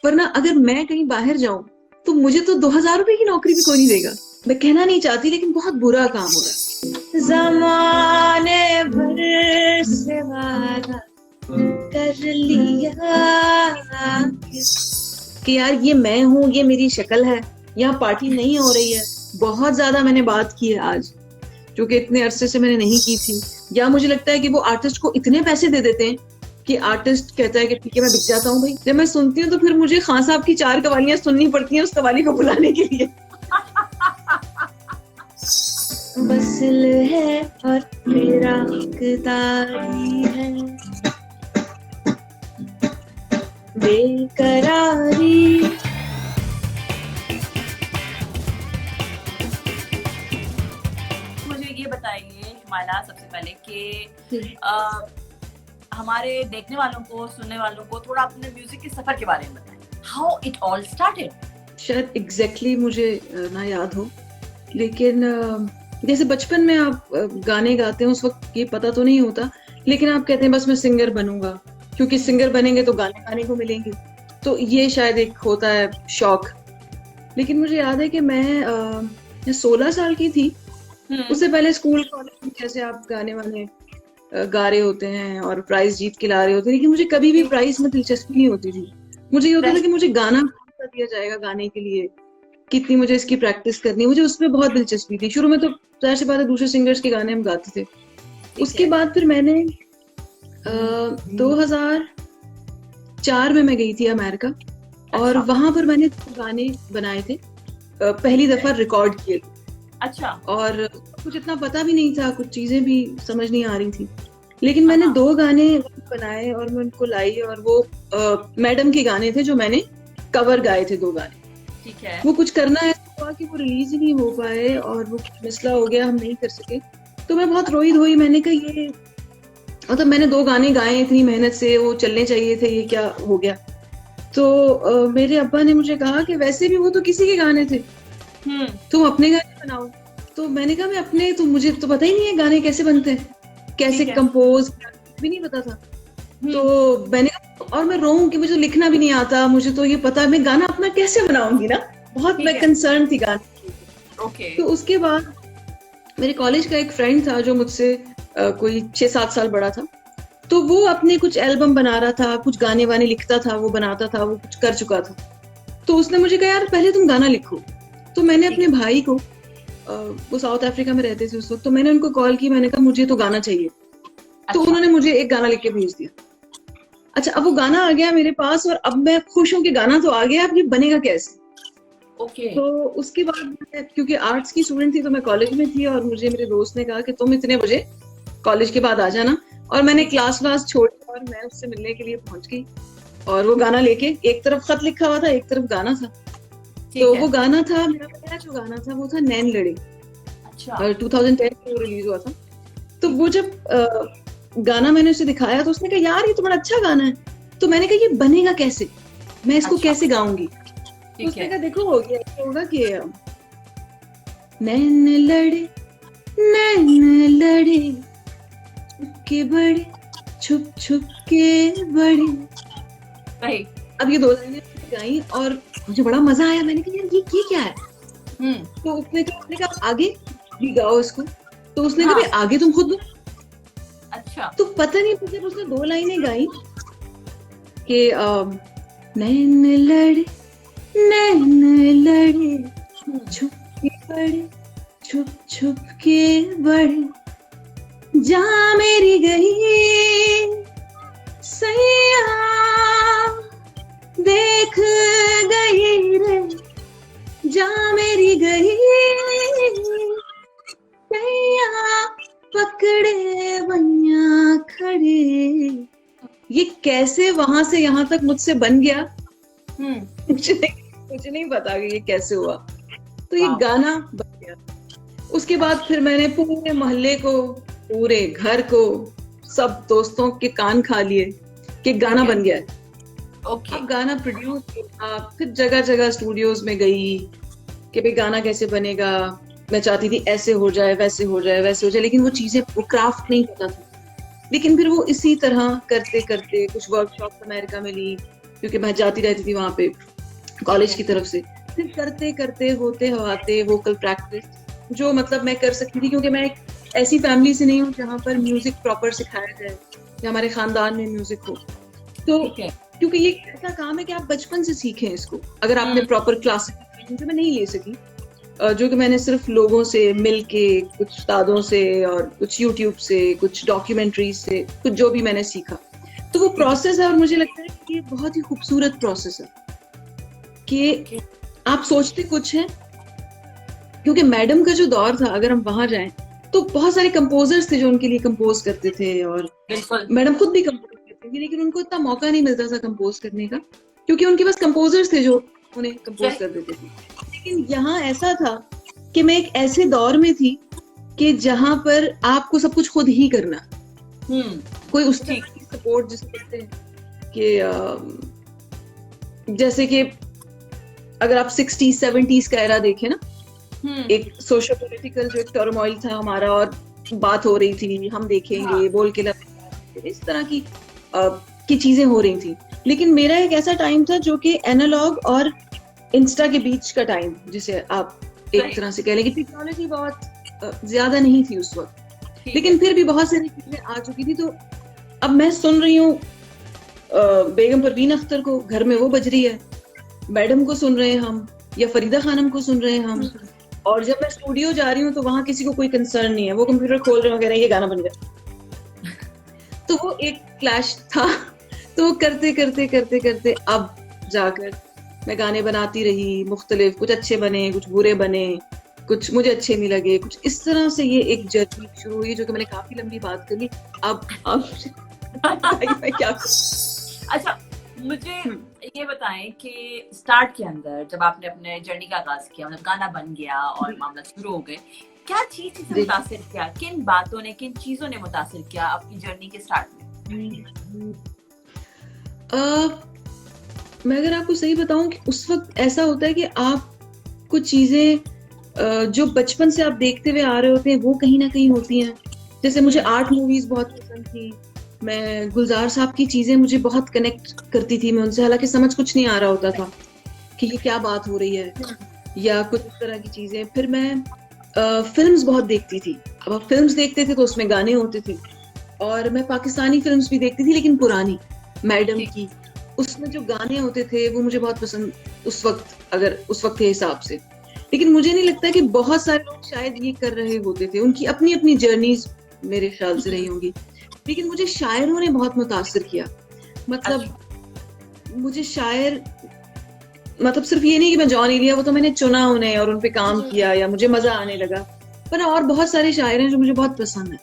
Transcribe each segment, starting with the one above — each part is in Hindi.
वरना अगर मैं कहीं बाहर जाऊं तो मुझे तो 2,000 रुपए की नौकरी भी कोई नहीं देगा। मैं कहना नहीं चाहती लेकिन बहुत बुरा काम हो रहा है। जमाने भर से वादा कर लिया कि यार ये मैं हूँ, ये मेरी शक्ल है, यहाँ पार्टी नहीं हो रही है। बहुत ज्यादा मैंने बात की है आज, जो कि इतने अरसे से मैंने नहीं की थी। या मुझे लगता है कि वो आर्टिस्ट को इतने पैसे दे देते हैं कि आर्टिस्ट कहता है कि ठीक है मैं बिक जाता हूँ भाई। जब मैं सुनती हूँ तो फिर मुझे खान साहब की 4 कवालियां सुननी पड़ती हैं उस कवाली को बुलाने के लिए। बसल है और फिराकदारी है, बेकरारी। मुझे ये बताइए हिमाला सबसे पहले कि हमारे देखने वालों को, सुनने वालों को थोड़ा अपने म्यूजिक के सफर के बारे में बताएं। How it all started. शायद एग्जैक्टली मुझे ना याद हो, लेकिन जैसे बचपन में आप गाने गाते हैं उस वक्त ये पता तो नहीं होता, लेकिन आप कहते हैं बस मैं सिंगर बनूंगा, क्योंकि सिंगर बनेंगे तो गाने गाने को मिलेंगे। तो ये शायद एक होता है शौक। लेकिन मुझे याद है कि मैं 16 साल की थी। उससे पहले स्कूल कॉलेज में जैसे आप गाने वाने गा रहे होते हैं और प्राइज जीत के ला रहे होते हैं, लेकिन मुझे कभी भी प्राइज में दिलचस्पी नहीं होती थी। मुझे ये होता था कि मुझे गाना कर दिया जाएगा, गाने के लिए कितनी मुझे इसकी प्रैक्टिस करनी है, मुझे उसमें बहुत दिलचस्पी थी। शुरू में तो जाहिर सी बात है दूसरे सिंगर्स के गाने हम गाते थे। उसके बाद फिर मैंने 2004 में मैं गई थी अमेरिका, और वहां पर मैंने गाने बनाए थे, पहली दफा रिकॉर्ड किए थे। अच्छा। और कुछ इतना पता भी नहीं था, कुछ चीजें भी समझ नहीं आ रही थी, लेकिन मैंने 2 गाने बनाए और मैं उनको लाई, और वो मैडम के गाने थे जो मैंने कवर गाए थे 2 गाने। ठीक है। वो कुछ करना ऐसा हुआ कि वो रिलीज ही नहीं हो पाए और वो मसला हो गया, हम नहीं कर सके। तो मैं बहुत रोई धोई, मैंने कहा ये मतलब मैंने 2 गाने गाए इतनी मेहनत से, वो चलने चाहिए थे, ये क्या हो गया। तो मेरे अब्बा ने मुझे कहा कि वैसे भी वो तो किसी के गाने थे, तुम अपने गाने बनाओ। तो मैंने कहा मैं अपने, तो मुझे तो पता ही नहीं है गाने कैसे बनते हैं, कैसे कंपोज भी नहीं पता था। तो मैंने कहा, और मैं रोऊं कि मुझे लिखना भी नहीं आता, मुझे तो ये पता है मैं गाना अपना कैसे बनाऊंगी ना, बहुत मैं कंसर्न थी गाने की। तो उसके बाद मेरे कॉलेज का एक फ्रेंड था जो मुझसे कोई 6-7 साल बड़ा था। तो वो अपने कुछ एल्बम बना रहा था, कुछ गाने वाने लिखता था, वो बनाता था, वो कुछ कर चुका था। तो उसने मुझे कहा यार पहले तुम गाना लिखो। तो मैंने अपने भाई को, वो साउथ अफ्रीका में रहते थे उस वक्त, तो मैंने उनको कॉल की, मैंने कहा मुझे तो गाना चाहिए। तो उन्होंने मुझे एक गाना लिख के भेज दिया। अच्छा, अब वो गाना आ गया मेरे पास और अब मैं खुश हूँ कि गाना तो आ गया, अब ये बनेगा कैसे। तो उसके बाद क्योंकि आर्ट्स की स्टूडेंट थी तो मैं कॉलेज में थी, और मुझे मेरे दोस्त ने कहा कि तुम इतने बजे कॉलेज के बाद आ जाना, और मैंने क्लास छोड़ी और मैं उससे मिलने के लिए पहुंच गई, और वो गाना लेके, एक तरफ खत लिखा हुआ था, एक तरफ गाना था। तो वो गाना था, मेरा पहला जो गाना था वो था नैन लड़े। अच्छा। 2010 में वो रिलीज हुआ था। तो वो जब गाना मैंने उसे दिखाया तो उसने कहा यार ये तो बड़ा अच्छा गाना है। तो मैंने कहा ये बनेगा कैसे, मैं इसको कैसे गाऊंगी। तो उसने कहा देखो हो गया, होगा कि नैन लड़े के बड़े, छुप छुप के बड़े। अब ये 2 लाइनें गाई और मुझे बड़ा मजा आया। मैंने कहा यार ये क्या है। तो उसने कहा आगे भी गाओ इसको। तो उसने कहा आगे तुम खुद। अच्छा। तो पता नहीं जब उसने 2 लाइनें गाई कि नैन लड़े छुप के बड़े, छुप छुप के बड़े, जा मेरी गई सैया देख गई रे, जा मेरी गई सैया पकड़े बनिया खड़े। ये कैसे वहां से यहाँ तक मुझसे बन गया, मुझे नहीं पता कि ये कैसे हुआ। तो ये गाना बन गया। उसके बाद फिर मैंने पूरे मोहल्ले को, पूरे घर को, सब दोस्तों के कान खा लिए कि गाना बन गया है। अब गाना प्रोड्यूस किया, फिर जगह जगह स्टूडियोज में गई कि भाई गाना कैसे बनेगा। मैं चाहती थी ऐसे हो जाए, वैसे हो जाए, वैसे हो जाए, लेकिन वो चीजें, वो क्राफ्ट नहीं पता था। लेकिन फिर वो इसी तरह करते करते कुछ वर्कशॉप अमेरिका में ली, क्योंकि मैं जाती रहती थी वहां पे कॉलेज की तरफ से। फिर करते करते होते हवाते वोकल प्रैक्टिस जो मतलब मैं कर सकती थी, क्योंकि मैं एक ऐसी फैमिली से नहीं हूँ जहाँ पर म्यूजिक प्रॉपर सिखाया जाए या हमारे खानदान में म्यूजिक हो। तो ठीक है। क्योंकि ये ऐसा काम है कि आप बचपन से सीखें इसको, अगर आपने प्रॉपर क्लासिकल ट्रेनिंग जो मैं नहीं ले सकी, जो कि मैंने सिर्फ लोगों से मिल के, कुछ उस्तादों से और कुछ यूट्यूब से, कुछ डॉक्यूमेंट्रीज से, कुछ जो भी मैंने सीखा, तो वो प्रोसेस है। और मुझे लगता है कि ये बहुत ही खूबसूरत प्रोसेस है कि आप सोचते कुछ है, क्योंकि मैडम का जो दौर था, अगर हम वहां जाएं तो बहुत सारे कंपोजर्स थे जो उनके लिए कंपोज करते थे, और मैडम खुद भी कंपोज करती थी, लेकिन उनको इतना मौका नहीं मिलता था कंपोज करने का, क्योंकि उनके पास कंपोजर्स थे जो उन्हें कंपोज कर देते थे। लेकिन यहाँ ऐसा था कि मैं एक ऐसे दौर में थी कि जहां पर आपको सब कुछ खुद ही करना, कोई उस तरह की सपोर्ट जिसे कहते हैं कि जैसे कि अगर आप 60s 70s का एरा देखें ना, एक सोशल पॉलिटिकल जो एक टर्मोइल था हमारा, और बात हो रही थी, हम देखेंगे, बोल के लग, इस तरह की चीजें हो रही थी। लेकिन मेरा एक ऐसा टाइम था जो कि एनालॉग और इंस्टा के बीच का टाइम, जिसे आप एक तरह से कह लें कि टेक्नोलॉजी बहुत ज्यादा नहीं थी उस वक्त, लेकिन फिर भी बहुत सारी चीजें आ चुकी थी। तो अब मैं सुन रही हूँ बेगम परवीन अख्तर को, घर में वो बज रही है, मैडम को सुन रहे हैं हम, या फरीदा खानम को सुन रहे हैं हम, और जब मैं स्टूडियो जा रही हूँ तो वहां किसी को कोई कंसर्न नहीं है, वो कंप्यूटर खोल रहे हैं, कह रहे हैं ये गाना बन गया। तो वो एक क्लैश था। तो करते करते करते करते अब जाकर मैं गाने बनाती रही, मुख्तलिफ, कुछ अच्छे बने, कुछ बुरे बने, कुछ मुझे अच्छे नहीं लगे, कुछ इस तरह से ये एक जर्नी शुरू हुई, जो कि मैंने काफी लंबी बात कर ली। अब मैं क्या करूं? अच्छा, मुझे ये बताएं कि स्टार्ट के अंदर जब आपने अपने जर्नी का आगाज किया, मतलब गाना बन गया और मामला शुरू हो गए, क्या चीज से मुतासिर किया, किन बातों ने, किन चीजों ने मुतासिर किया आपकी जर्नी के स्टार्ट में? मैं अगर आपको सही बताऊं कि उस वक्त ऐसा होता है कि आप कुछ चीजें जो बचपन से आप देखते हुए आ रहे होते हैं वो कहीं ना कहीं होती हैं। जैसे मुझे आर्ट मूवीज बहुत पसंद थी, मैं गुलजार साहब की चीजें मुझे बहुत कनेक्ट करती थी मैं उनसे, हालांकि समझ कुछ नहीं आ रहा होता था कि ये क्या बात हो रही है या कुछ इस तरह की चीजें। फिर मैं फिल्म्स बहुत देखती थी। अब आप फिल्म्स देखते थे तो उसमें गाने होते थे, और मैं पाकिस्तानी फिल्म्स भी देखती थी, लेकिन पुरानी मैडम की, उसमें जो गाने होते थे वो मुझे बहुत पसंद उस वक्त, अगर उस वक्त के हिसाब से। लेकिन मुझे नहीं लगता कि बहुत सारे लोग शायद ये कर रहे होते थे, उनकी अपनी अपनी जर्नीज मेरे ख्याल से रही होंगी। लेकिन मुझे शायरों ने बहुत मुतासिर किया, मतलब मुझे शायर, मतलब सिर्फ ये नहीं कि मैं जॉन एलिया, वो तो मैंने चुना उन्हें और उन पे काम किया या मुझे मजा आने लगा, पर और बहुत सारे शायर हैं जो मुझे बहुत पसंद है।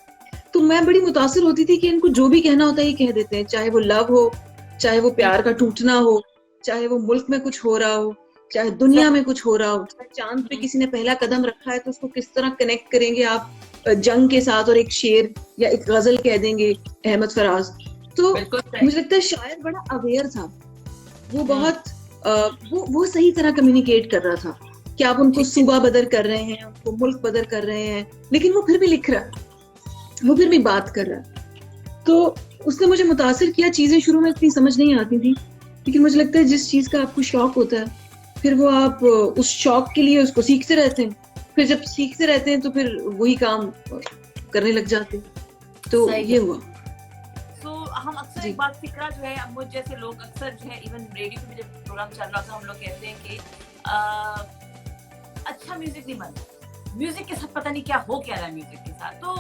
तो मैं बड़ी मुतासिर होती थी कि इनको जो भी कहना होता है ये कह देते हैं, चाहे वो लव हो, चाहे वो प्यार का टूटना हो, चाहे वो मुल्क में कुछ हो रहा हो, चाहे दुनिया में कुछ हो रहा हो, चाहे चांद पे किसी ने पहला कदम रखा है तो उसको किस तरह कनेक्ट करेंगे आप जंग के साथ, और एक शेर या एक गजल कह देंगे अहमद फराज। तो मुझे लगता है शायर बड़ा अवेयर था, वो बहुत वो सही तरह कम्युनिकेट कर रहा था कि आप उनको सूबा बदर कर रहे हैं, उनको मुल्क बदर कर रहे हैं, लेकिन वो फिर भी लिख रहा है, वो फिर भी बात कर रहा है। तो उसने मुझे मुतासिर किया। चीजें शुरू में इतनी समझ नहीं आती थी, लेकिन मुझे लगता है जिस चीज का आपको शौक होता है फिर वो आप उस शौक के लिए उसको सीखते रहते हैं, फिर जब सीखते रहते हैं तो फिर वही काम करने लग जाते हैं। तो ये हुआ। तो हम अक्सर एक बात, फिक्रा जो है, अब मुझ जैसे लोग अक्सर जो है, इवन रेडियो पे जब प्रोग्राम चल रहा था हम लोग कहते हैं कि अच्छा म्यूजिक नहीं बनता, म्यूजिक के साथ पता नहीं क्या हो क्या रहा है म्यूजिक के साथ। तो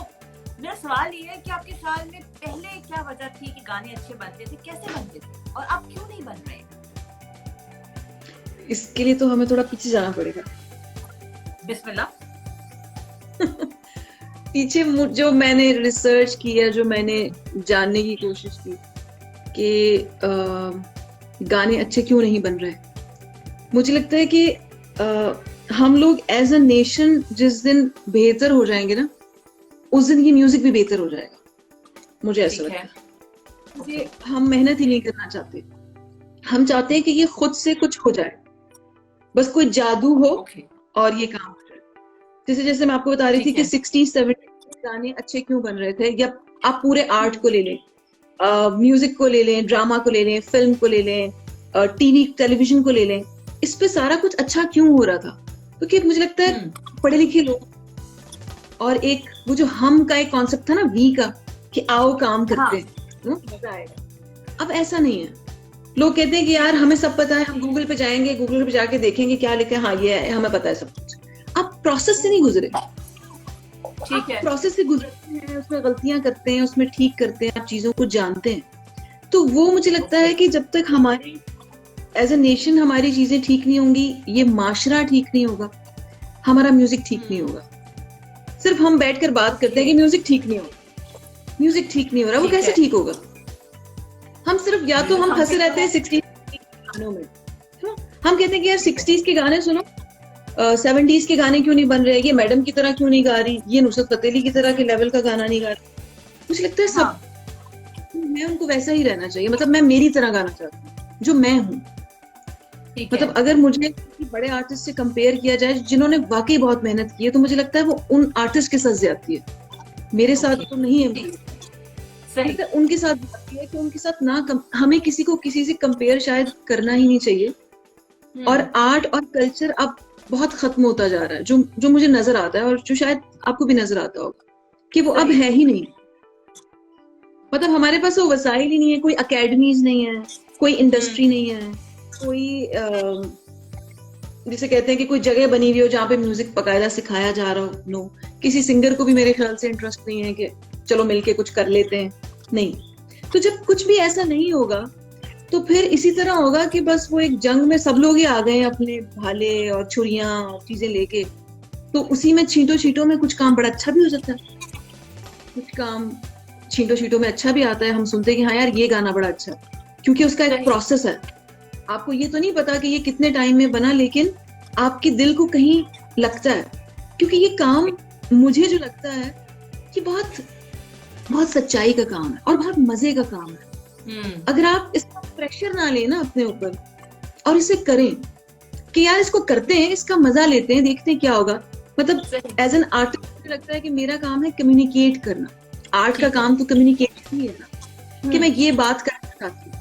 मेरा सवाल ये है कि आपके ख्याल में पहले क्या वजह थी कि गाने अच्छे बनते थे, कैसे बनते थे, और अब क्यों नहीं बन रहे? इसके लिए तो हमें थोड़ा पीछे जाना पड़ेगा। बिस्मिल्लाह। पीछे जो मैंने रिसर्च किया, जो मैंने जानने की कोशिश की कि गाने अच्छे क्यों नहीं बन रहे, मुझे लगता है कि हम लोग एज अ नेशन जिस दिन बेहतर हो जाएंगे ना, उस दिन ये म्यूजिक भी बेहतर हो जाएगा, मुझे ऐसा लगता है। हम मेहनत ही नहीं करना चाहते, हम चाहते हैं कि ये खुद से कुछ हो जाए, बस कोई जादू हो और ये काम हो जाए। जैसे मैं आपको बता रही थी कि 60s 70s गाने अच्छे क्यों बन रहे थे, या आप पूरे आर्ट को ले लें, म्यूजिक को ले लें, ड्रामा को ले लें, फिल्म को ले लें, टीवी टेलीविजन को ले लें, इस पे सारा कुछ अच्छा क्यों हो रहा था? क्योंकि मुझे लगता है पढ़े लिखे लोग, और एक वो जो हम का एक कॉन्सेप्ट था ना, वी का, कि आओ काम करते हैं, मजा आएगा। अब ऐसा नहीं है। लोग कहते हैं कि यार हमें सब पता है, हम गूगल पे जाएंगे, गूगल पे जाके देखेंगे क्या लिखा है, हाँ ये है, हमें पता है सब कुछ। आप प्रोसेस से नहीं गुजरे, ठीक है, प्रोसेस से गुजरते हैं, उसमें गलतियां करते हैं, उसमें ठीक करते हैं, आप चीजों को जानते हैं। तो वो मुझे लगता है कि जब तक हमारी एज ए नेशन हमारी चीजें ठीक नहीं होंगी, ये माशरा ठीक नहीं होगा, हमारा म्यूजिक ठीक नहीं होगा। सिर्फ हम बैठकर बात करते हैं कि म्यूजिक ठीक नहीं होगा, म्यूजिक ठीक नहीं हो रहा, वो कैसे ठीक होगा? हम सिर्फ या तो हम फंसे रहते हैं 60s गानों में, हम कहते हैं कि यार 60s के गाने सुनो, 70s के गाने क्यों नहीं बन रहे, ये मैडम की तरह क्यों नहीं गा रही, ये नुसरत फतेह की तरह के लेवल का गाना नहीं गा रही। मुझे लगता है सब मैं उनको वैसा ही रहना चाहिए, मतलब मैं मेरी तरह गाना चाहती हूँ जो मैं हूँ। मतलब अगर मुझे बड़े आर्टिस्ट से कंपेयर किया जाए जिन्होंने वाकई बहुत मेहनत की है, तो मुझे लगता है वो उन आर्टिस्ट के साथ ज्यादती है, मेरे साथ तो नहीं है। सही। उनके साथ है कि उनके साथ हमें किसी को किसी से कंपेयर शायद करना ही नहीं चाहिए। और आर्ट और कल्चर अब बहुत खत्म होता जा रहा है, जो मुझे नजर आता है, और जो शायद आपको भी नजर आता होगा कि वो अब है ही नहीं। मतलब हमारे पास वो वसाइल ही नहीं है, कोई अकेडमीज नहीं है, कोई इंडस्ट्री नहीं है, कोई जिसे कहते हैं कि कोई जगह बनी हुई हो जहाँ पे म्यूजिक बकायदा सिखाया जा रहा हो। नो, किसी सिंगर को भी मेरे ख्याल से इंटरेस्ट नहीं है कि चलो मिलके कुछ कर लेते हैं, नहीं। तो जब कुछ भी ऐसा नहीं होगा तो फिर इसी तरह होगा कि बस वो एक जंग में सब लोग ही आ गए अपने भाले और छुरियां और चीजें लेके, तो उसी में छींटों में कुछ काम बड़ा अच्छा भी हो जाता है, कुछ काम छींटों में अच्छा भी आता है। हम सुनते हैं कि हाँ यार ये गाना बड़ा अच्छा है, क्योंकि उसका एक प्रोसेस है। आपको ये तो नहीं पता कि ये कितने टाइम में बना, लेकिन आपके दिल को कहीं लगता है, क्योंकि ये काम मुझे जो लगता है कि बहुत बहुत सच्चाई का काम है और बहुत मजे का काम है। अगर आप इसका प्रेशर ना लें ना अपने ऊपर और इसे करें कि यार इसको करते हैं, इसका मजा लेते हैं, देखते हैं क्या होगा। मतलब एज एन आर्टिस्ट मुझे लगता है कि मेरा काम है कम्युनिकेट करना। आर्ट का काम तो कम्युनिकेशन ही है ना, कि मैं ये बात करना चाहती हूँ,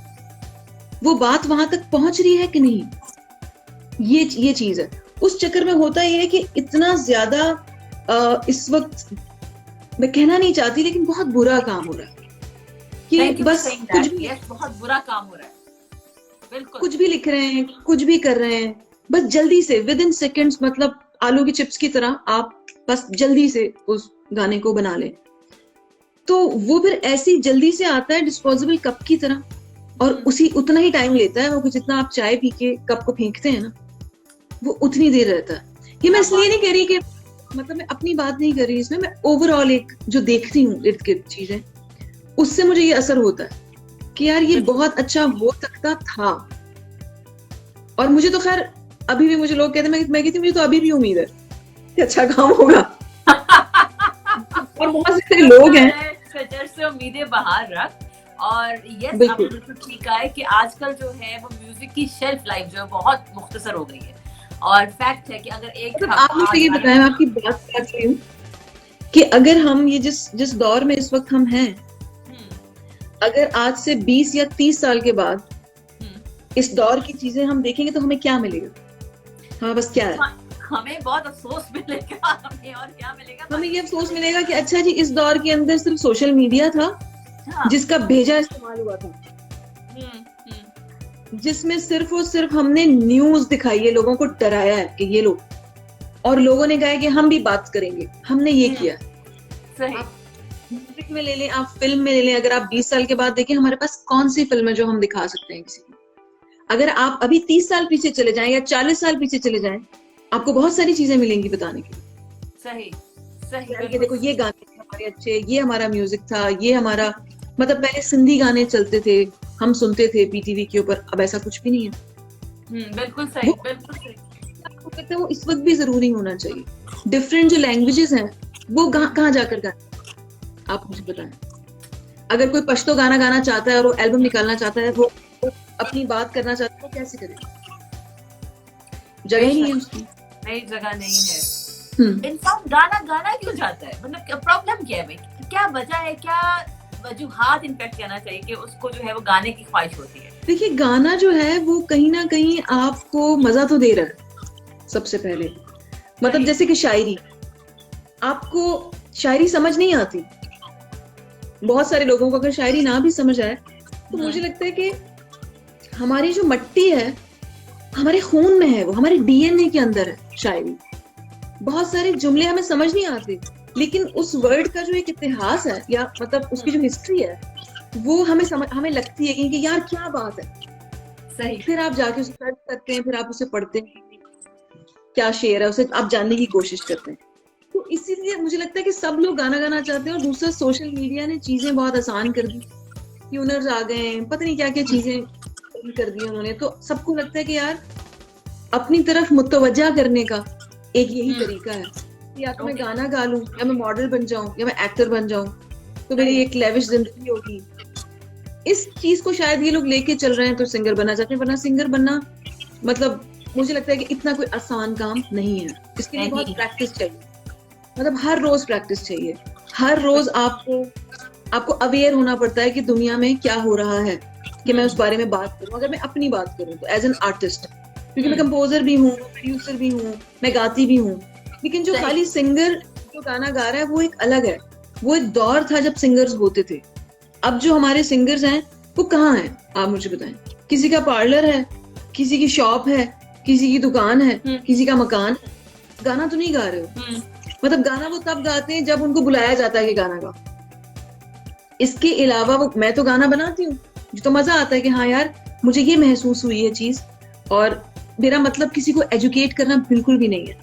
वो बात वहां तक पहुंच रही है कि नहीं, ये चीज है। उस चक्कर में होता ये है कि इतना ज्यादा इस वक्त मैं कहना नहीं चाहती, लेकिन बहुत बुरा काम हो रहा है कि बस कुछ भी बहुत बुरा काम हो रहा है। बिल्कुल, कुछ भी लिख रहे हैं, कुछ भी कर रहे हैं, बस जल्दी से विद इन सेकेंड्स, मतलब आलू की चिप्स की तरह आप बस जल्दी से उस गाने को बना लें। तो वो फिर ऐसी जल्दी से आता है डिस्पोजेबल कप की तरह, और उतना ही टाइम लेता है वो, जितना आप चाय पी के कप को फेंकते हैं ना, वो उतनी देर रहता है। ये मैं इसलिए नहीं कह रही कि मतलब मैं अपनी बात नहीं कर रही इसमें, मैं ओवरऑल एक जो देखती हूँ इर्द गिर्द चीजें, उससे मुझे ये असर होता है कि यार ये बहुत अच्छा हो सकता था। और मुझे तो खैर अभी भी मुझे लोग कहते हैं, मैं कहती हूँ मुझे तो अभी भी उम्मीद है कि अच्छा काम होगा। और बहुत सारे लोग हैं से उम्मीदें बाहर रख। और यस, आपने बिल्कुल ठीक कहा है कि आजकल जो है वो म्यूजिक की शेल्फ लाइफ जो है बहुत मुख्तसर हो गई है। और फैक्ट है कि अगर एक आप मुझे ये बताएं, मैं आपकी बात कर रही हूँ कि अगर हम ये जिस दौर में इस वक्त हम हैं, अगर आज से 20 या 30 साल के बाद इस दौर की चीजें हम देखेंगे तो हमें क्या मिलेगा? हाँ, बस क्या है, हमें बहुत अफसोस मिलेगा। हमें और क्या मिलेगा? हमें ये अफसोस मिलेगा कि अच्छा जी, इस दौर के अंदर सिर्फ सोशल मीडिया था, जिसका भेजा इस्तेमाल हुआ था, जिसमें सिर्फ और सिर्फ हमने न्यूज दिखाई है, लोगों को डराया है कि ये लोग, और लोगों ने कहा कि हम भी बात करेंगे, हमने ये किया। सही। म्यूजिक में ले लें, आप फिल्म में ले लें, अगर आप 20 साल के बाद देखें हमारे पास कौन सी फिल्म है जो हम दिखा सकते हैं किसी को। अगर आप अभी 30 साल पीछे चले जाएं या 40 साल पीछे चले जाएं, आपको बहुत सारी चीजें मिलेंगी बताने के लिए। सही सही। ये देखो, ये गाने हमारे अच्छे, ये हमारा म्यूजिक था, ये हमारा, मतलब पहले सिंधी गाने चलते थे, हम सुनते थे पीटीवी के ऊपर, अब ऐसा कुछ भी नहीं है। बिल्कुल सही, बिल्कुल सही। आपको कहते हैं वो इस वक्त भी जरूरी होना चाहिए। डिफरेंट जो लैंग्वेजेस हैं वो कहाँ जाकर गाए, आप मुझे बताएं। अगर कोई पश्तो गाना गाना चाहता है और वो एल्बम निकालना चाहता है, वो अपनी बात करना चाहता है, वो कैसे करेगा? जगह नहीं है उसकी, नई जगह नहीं है। इंसान गाना क्यों चाहता है? मतलब प्रॉब्लम क्या है भाई? क्या वजह है, क्या वजूहात इनफैक्ट कहना चाहिए कि उसको जो है वो गाने की ख्वाहिश होती है? देखिए गाना जो है वो कहीं ना कहीं आपको मजा तो दे रहा है सबसे पहले। मतलब जैसे कि शायरी, आपको शायरी समझ नहीं आती, बहुत सारे लोगों को अगर शायरी ना भी समझ आए तो मुझे लगता है कि हमारी जो मट्टी है, हमारे खून में है, वो हमारे डीएनए के अंदर है शायरी। बहुत सारे जुमले हमें समझ नहीं आते, लेकिन उस वर्ड का जो एक इतिहास है या मतलब उसकी जो हिस्ट्री है वो हमें लगती है कि यार क्या बात है। सही। फिर आप जाके उसे सर्च करते हैं, फिर आप उसे पढ़ते हैं, क्या शेर है, उसे आप जानने की कोशिश करते हैं। तो इसीलिए मुझे लगता है कि सब लोग गाना गाना चाहते हैं। और दूसरा, सोशल मीडिया ने चीजें बहुत आसान कर दी, ट्यूनर्स आ गए हैं, पता नहीं क्या क्या चीजें कर दी उन्होंने। तो सबको लगता है कि यार अपनी तरफ मुतवज्जा करने का एक यही तरीका है कि या तो मैं गाना गा लूं, या मैं मॉडल बन जाऊं, या मैं एक्टर बन जाऊं, तो मेरी एक लेविश जिंदगी होगी। इस चीज को शायद ये लोग लेके चल रहे हैं, तो सिंगर बनना चाहते हैं। वरना सिंगर बनना मतलब मुझे लगता है कि इतना कोई आसान काम नहीं है। इसके लिए बहुत प्रैक्टिस चाहिए, मतलब हर रोज प्रैक्टिस चाहिए। हर रोज आपको अवेयर होना पड़ता है कि दुनिया में क्या हो रहा है, कि मैं उस बारे में बात करूं। अगर मैं अपनी बात करूं तो एज एन आर्टिस्ट, क्योंकि मैं कंपोजर भी हूँ, प्रोड्यूसर भी हूँ, मैं गाती भी हूँ। लेकिन जो खाली सिंगर जो गाना गा रहा है वो एक अलग है। वो एक दौर था जब सिंगर्स होते थे। अब जो हमारे सिंगर्स हैं वो कहाँ हैं, आप मुझे बताएं। किसी का पार्लर है, किसी की शॉप है, किसी की दुकान है, किसी का मकान है, गाना तो नहीं गा रहे हो। मतलब गाना वो तब गाते हैं जब उनको बुलाया जाता है कि गाना गा। इसके अलावा वो मैं तो गाना बनाती हूँ, जो तो मजा आता है कि हाँ यार मुझे ये महसूस हुई ये चीज। और मेरा मतलब किसी को एजुकेट करना बिल्कुल भी नहीं है,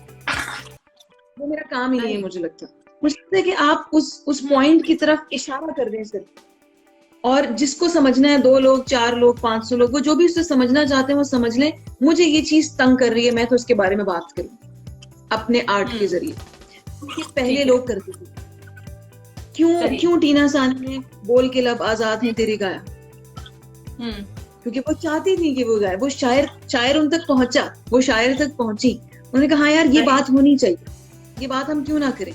वो मेरा काम ही नहीं है। मुझे लगता है कि आप उस पॉइंट की तरफ इशारा कर दें सिर्फ, और जिसको समझना है 2 लोग, 4 लोग, 500 लोग, वो जो भी उसे समझना चाहते हैं वो समझ लें। मुझे ये चीज तंग कर रही है, मैं तो इसके बारे में बात करूँ अपने आर्ट के जरिए। ये पहले लोग करते थे। क्यों टीना सानी ने बोल के लब आजाद है तेरे गाया? क्योंकि वो चाहती थी कि वो गाए। वो शायर उन तक पहुंचा, वो शायर तक पहुंची। उन्होंने कहा हाँ यार ये बात होनी चाहिए, ये बात हम क्यों ना करें।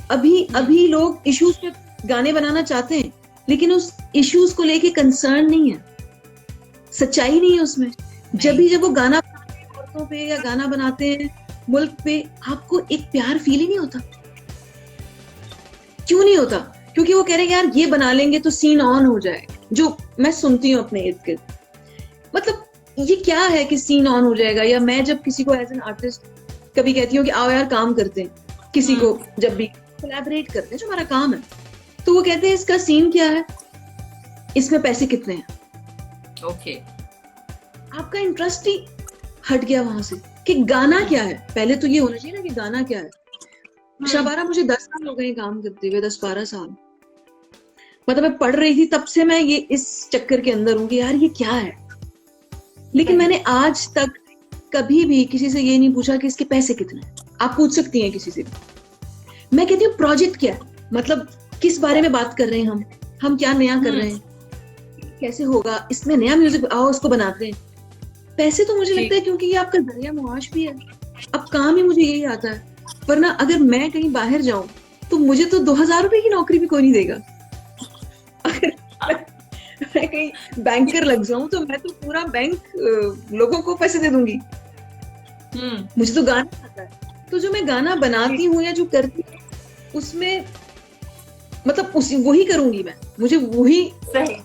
अभी लोग इश्यूज पे गाने बनाना चाहते हैं, लेकिन उस इश्यूज को लेके कंसर्न नहीं है, सच्चाई नहीं है उसमें। जब वो गाना बनाते हैं औरतों पे या गाना बनाते हैं मुल्क पे, आपको एक प्यार फील ही नहीं होता। क्यों नहीं होता? क्योंकि वो कह रहे हैं यार ये बना लेंगे तो सीन ऑन हो जाएगा। जो मैं सुनती हूँ अपने इर्द गिर्द, मतलब ये क्या है कि सीन ऑन हो जाएगा। या मैं जब किसी को एज एन आर्टिस्ट कभी कहती हूँ कि आओ यार काम करते हैं, किसी को जब भी कोलैबोरेट करते हैं जो हमारा काम है, तो वो कहते हैं इसका सीन क्या है, इसमें पैसे कितने हैं। ओके। आपका इंटरेस्ट ही हट गया वहां से कि गाना क्या है। पहले तो ये होना चाहिए ना कि गाना क्या है। शाबारा, मुझे 10 साल हो गए काम करते हुए, 10-12 साल। मतलब मैं पढ़ रही थी तब से मैं ये इस चक्कर के अंदर हूँ कि यार ये क्या है। लेकिन मैंने आज तक कभी भी किसी से ये नहीं पूछा कि इसके पैसे कितने हैं। आप पूछ सकती हैं किसी से भी। मैं कहती हूँ प्रोजेक्ट क्या है, मतलब किस बारे में बात कर रहे हैं हम क्या नया कर रहे हैं, कैसे होगा, इसमें नया म्यूजिक, आओ उसको बनाते हैं। पैसे तो मुझे लगता है क्योंकि ये आपका जरिया मुआश भी है। अब काम ही मुझे यही आता है। वरना अगर मैं कहीं बाहर जाऊं तो मुझे तो 2000 रुपए की नौकरी भी कोई नहीं देगा। अगर मैं कहीं बैंकर लग जाऊं तो मैं तो पूरा बैंक लोगों को पैसे दे दूंगी। मुझे तो गाना आता है, तो जो मैं गाना बनाती हूँ या जो करती हूँ उसमें मतलब वही करूंगी मैं, मुझे वही सही।